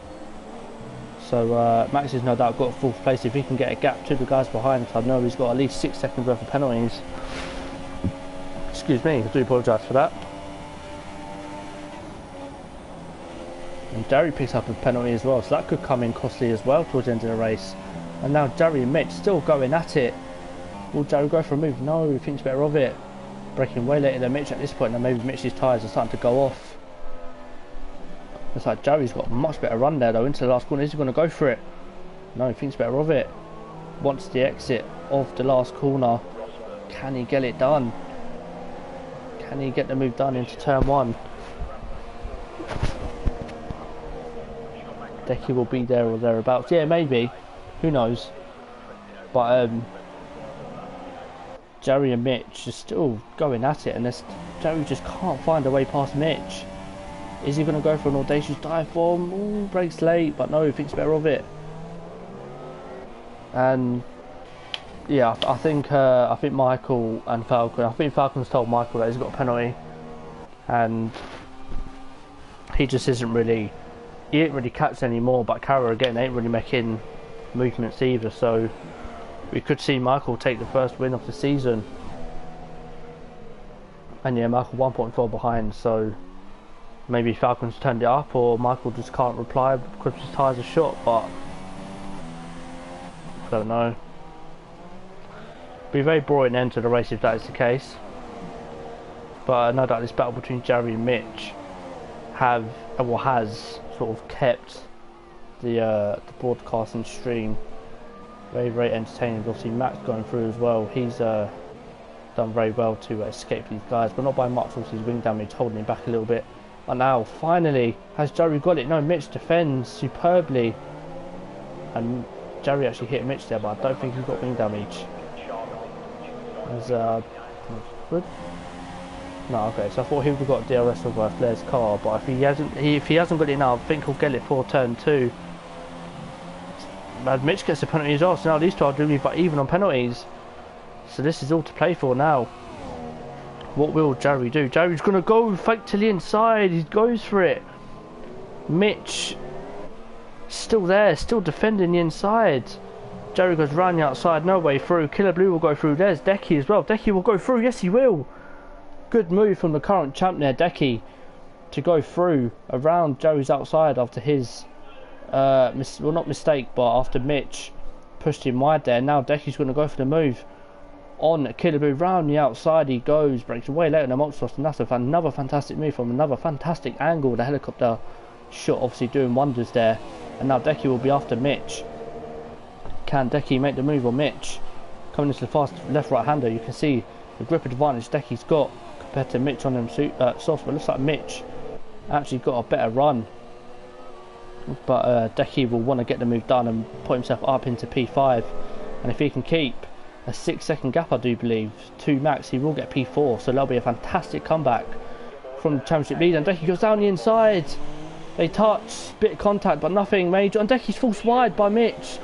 So Max has no doubt got 4th place. If he can get a gap to the guys behind, I know he's got at least 6 seconds worth of penalties. Excuse me, I do apologise for that. And Jerry picks up a penalty as well, so that could come in costly as well towards the end of the race. And now Jerry and Mitch still going at it. Will Jerry go for a move? No, he thinks better of it. Breaking way later than Mitch at this point, and maybe Mitch's tyres are starting to go off. Looks like Jerry's got a much better run there though into the last corner. Is he going to go for it? No, he thinks better of it. Wants the exit of the last corner. Can he get it done? Can he get the move done into turn 1? Decky will be there or thereabouts. Yeah, maybe. Who knows? But Jerry and Mitch are still going at it, and Jerry just can't find a way past Mitch. Is he going to go for an audacious dive bomb? Ooh, brakes late, but no, he thinks better of it. And yeah, I think Michael and Falcon. I think Falcon's told Michael that he's got a penalty, and he just isn't really. He ain't really catching anymore. But Kara again ain't really making movements either. So we could see Michael take the first win of the season. And yeah, Michael 1.4 behind. So maybe Falcon's turned it up, or Michael just can't reply because his tyres are shot. But I don't know. Be a very boring end to the race if that is the case. But no doubt this battle between Jerry and Mitch has sort of kept the broadcasting stream very, very entertaining. Obviously Max going through as well. He's done very well to escape these guys, but not by much. Obviously his wing damage holding him back a little bit. And now finally has Jerry got it? No, Mitch defends superbly, and Jerry actually hit Mitch there, but I don't think he got wing damage. Good. No, okay. So I thought he would have got DRS of Flair's car, but if he hasn't got it now, I think he'll get it for turn 2. And Mitch gets a penalty as well. So now these two are doing even on penalties. So this is all to play for now. What will Jerry do? Jerry's gonna go fake to the inside. He goes for it. Mitch still there, still defending the inside. Jerry goes round the outside, no way through. Killer Blue will go through. There's Decky as well. Decky will go through. Yes, he will. Good move from the current champ there, Decky, to go through around Jerry's outside after his, well, not mistake, but after Mitch pushed him wide there. Now Decky's going to go for the move on Killer Blue. Round the outside he goes, breaks away later in the Monstros, and that's another fantastic move from another fantastic angle. The helicopter shot obviously doing wonders there. And now Decky will be after Mitch. Can Decky make the move on Mitch? Coming into the fast left-right hander, you can see the grip advantage Decky's got compared to Mitch on them softs, but it looks like Mitch actually got a better run. But Decky will want to get the move done and put himself up into P5, and if he can keep a 6-second gap, I do believe, to Max, he will get P4, so that'll be a fantastic comeback from the championship lead. And Decky goes down the inside, they touch, bit of contact but nothing major, and Decky's forced wide by Mitch.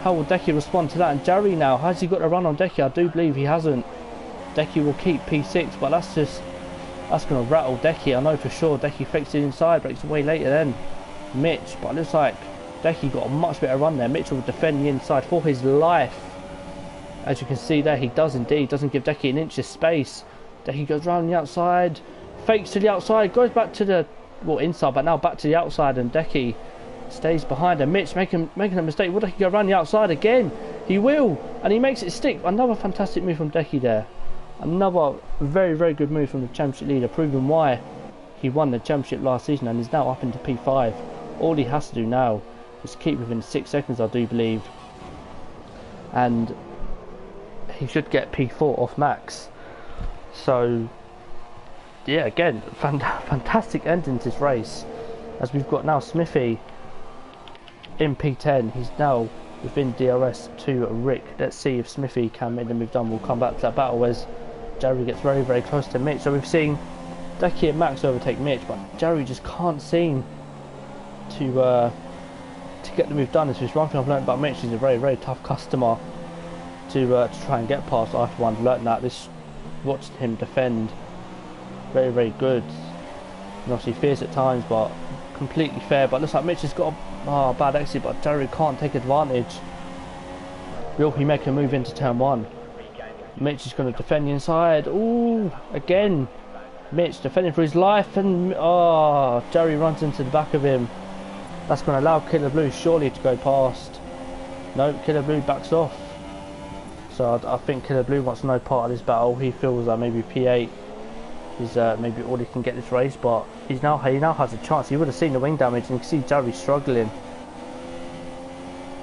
How will Decky respond to that? And Jerry now, has he got a run on Decky? I do believe he hasn't. Decky will keep P6, but that's going to rattle Decky. I know for sure. Decky fakes it inside, breaks away later then. Mitch, but it looks like Decky got a much better run there. Mitchell will defend the inside for his life. As you can see there, he does indeed. Doesn't give Decky an inch of space. Decky goes round the outside, fakes to the outside, goes back to the, well, inside, but now back to the outside, and Decky stays behind. And Mitch making a mistake. Will Decky go around the outside again? He will, and he makes it stick. Another fantastic move from Decky there. Another very, very good move from the championship leader, proving why he won the championship last season and is now up into P5. All he has to do now is keep within 6 seconds, I do believe, and he should get P4 off Max. So yeah, again, fantastic ending to this race, as we've got now Smithy in P10. He's now within DRS to Rick. Let's see if Smithy can make the move done. We'll come back to that battle as Jerry gets very, very close to Mitch. So we've seen Decky and Max overtake Mitch, but Jerry just can't seem to get the move done. This is one thing I've learned about Mitch. He's a very, very tough customer to try and get past. After one learned that, this watched him defend very, very good, and obviously fierce at times, but completely fair. But looks like Mitch has got a bad exit, but Jerry can't take advantage. Will he make a move into turn one? Mitch is going to defend the inside. Ooh, again Mitch defending for his life, and Jerry runs into the back of him. That's going to allow Killer Blue surely to go past. No, Killer Blue backs off. So I think Killer Blue wants no part of this battle. He feels that maybe P8 is maybe all he can get this race, but he now has a chance. He would have seen the wing damage, and you can see Jerry struggling.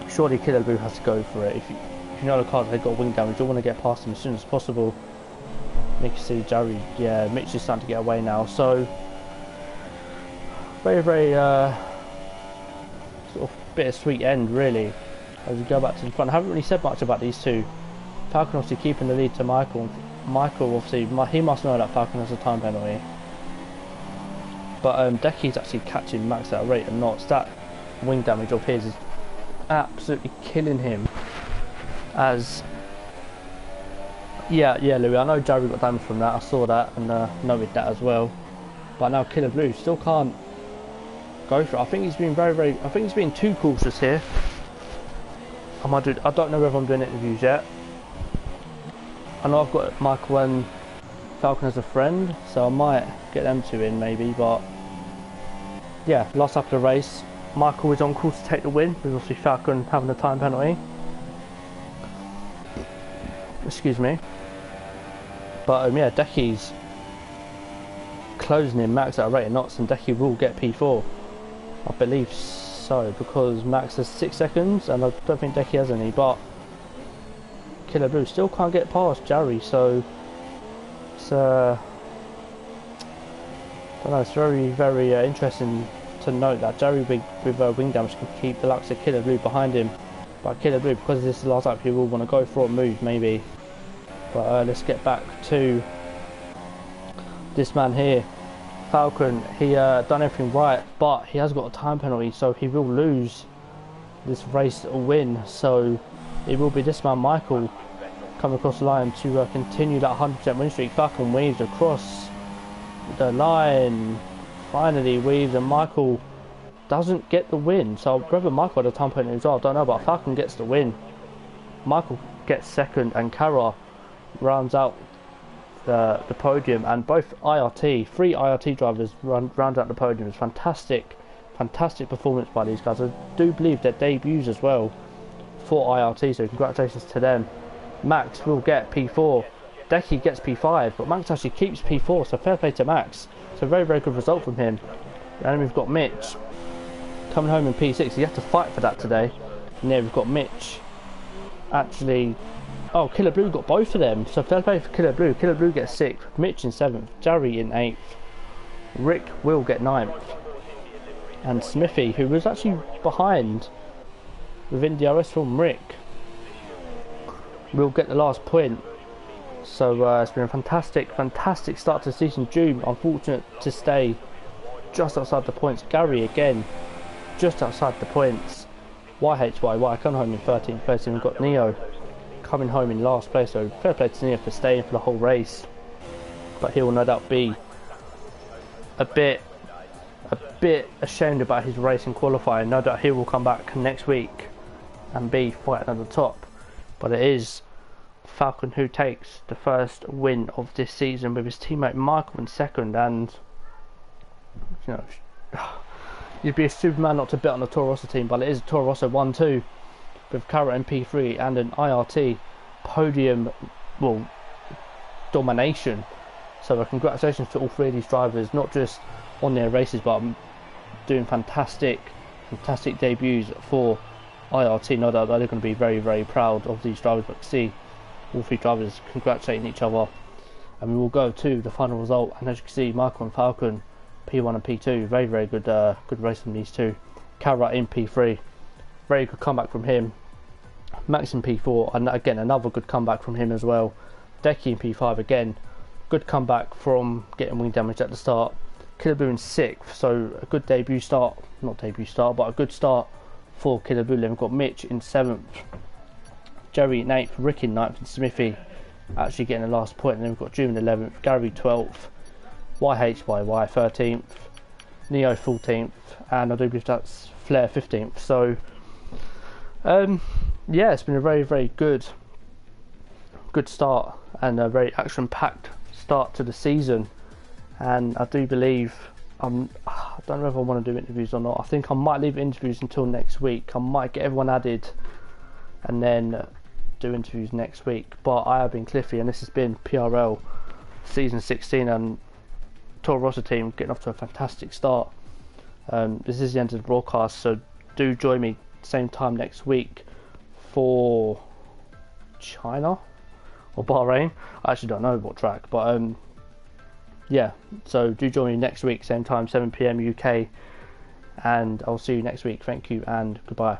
Surely Killer Blue has to go for it. If you know the cars, they've got wing damage, you want to get past them as soon as possible. You can see Jerry, yeah, Mitch is starting to get away now. So very, very sort of bittersweet end, really, as we go back to the front. I haven't really said much about these two. Falcon obviously keeping the lead to Michael. Michael obviously, he must know that Falcon has a time penalty. But Decky's actually catching Max at a rate of knots. That wing damage of his is absolutely killing him. As yeah, Louis, I know Jerry got damage from that. I saw that and noted that as well. But now Killer Blue still can't go for it. I think he's been I think he's been too cautious here. I don't know whether I'm doing interviews yet. I know I've got Michael and Falcon as a friend, so I might get them two in maybe, but yeah, last lap of the race, Michael is on course to take the win, with obviously Falcon having a time penalty. Excuse me. But yeah, Decky's closing in Max at a rate of knots, and Decky will get P4. I believe so, because Max has 6 seconds, and I don't think Decky has any, but Killer Blue still can't get past Jerry, so it's don't know, it's very, very interesting to note that Jerry with wing damage can keep the likes of Killer Blue behind him. But Killer Blue, because this is the last lap, he will want to go for a move maybe. But let's get back to this man here, Falcon. He done everything right, but he has got a time penalty, so he will lose this race or win. So it will be this man Michael coming across the line to continue that 100% win streak. Falcon weaves across the line, finally weaves, and Michael doesn't get the win. So whether Michael had a time penalty as well, I don't know, but Falcon gets the win. Michael gets second, and Kara rounds out the podium, and both three IRT drivers round out the podium. It's fantastic performance by these guys. I do believe their debuts as well for IRT, so congratulations to them. Max will get P4, Decky gets P5, but Max actually keeps P4, so fair play to Max. So very, very good result from him. And then we've got Mitch coming home in P6. He had to fight for that today. And there we've got Mitch actually, oh, Killer Blue got both of them, so fair play for Killer Blue. Killer Blue gets 6th, Mitch in 7th, Jerry in 8th, Rick will get 9th, and Smithy, who was actually behind within DRS from Rick, will get the last point. So it's been a fantastic start to the season. Doom unfortunate to stay just outside the points. Gary again just outside the points. YHYY coming home in 13th place, and we've got Neo coming home in last place. So fair play to Neo for staying for the whole race, but he will no doubt be a bit ashamed about his race in qualifying. No doubt he will come back next week and be fighting at the top. But it is Falcon who takes the first win of this season, with his teammate Michael in second. And you know, you'd be a Superman not to bet on the Toro Rosso team, but it is a Toro Rosso 1-2 with Carrot in P3 and an IRT podium, well, domination. So congratulations to all three of these drivers, not just on their races, but doing fantastic debuts for IRT. No doubt they're going to be very proud of these drivers. But see all three drivers congratulating each other, and we will go to the final result. And as you can see, Michael and Falcon P1 and P2, very good good race from these two. Carrot in P3, very good comeback from him. Max in P4, and again another good comeback from him as well. Decky in P5 again, good comeback from getting wing damage at the start. Killaboo in 6th, so a good debut start, not debut start, but a good start for Killaboo. Then we've got Mitch in 7th, Jerry in 8th, Rick in 9th, and Smithy actually getting the last point. And then we've got June in 11th, Gary 12th, YHYY 13th, Neo 14th, and I do believe that's Flair 15th. So yeah, it's been a very good start, and a very action-packed start to the season. And I do believe I don't know if I want to do interviews or not. I think I might leave interviews until next week. I might get everyone added and then do interviews next week. But I have been Cliffy, and this has been PRL season 16, and Toro Rosso team getting off to a fantastic start. This is the end of the broadcast, so do join me same time next week for China or Bahrain. I actually don't know what track, but yeah, so do join me next week, same time, 7 PM UK, and I'll see you next week. Thank you and goodbye.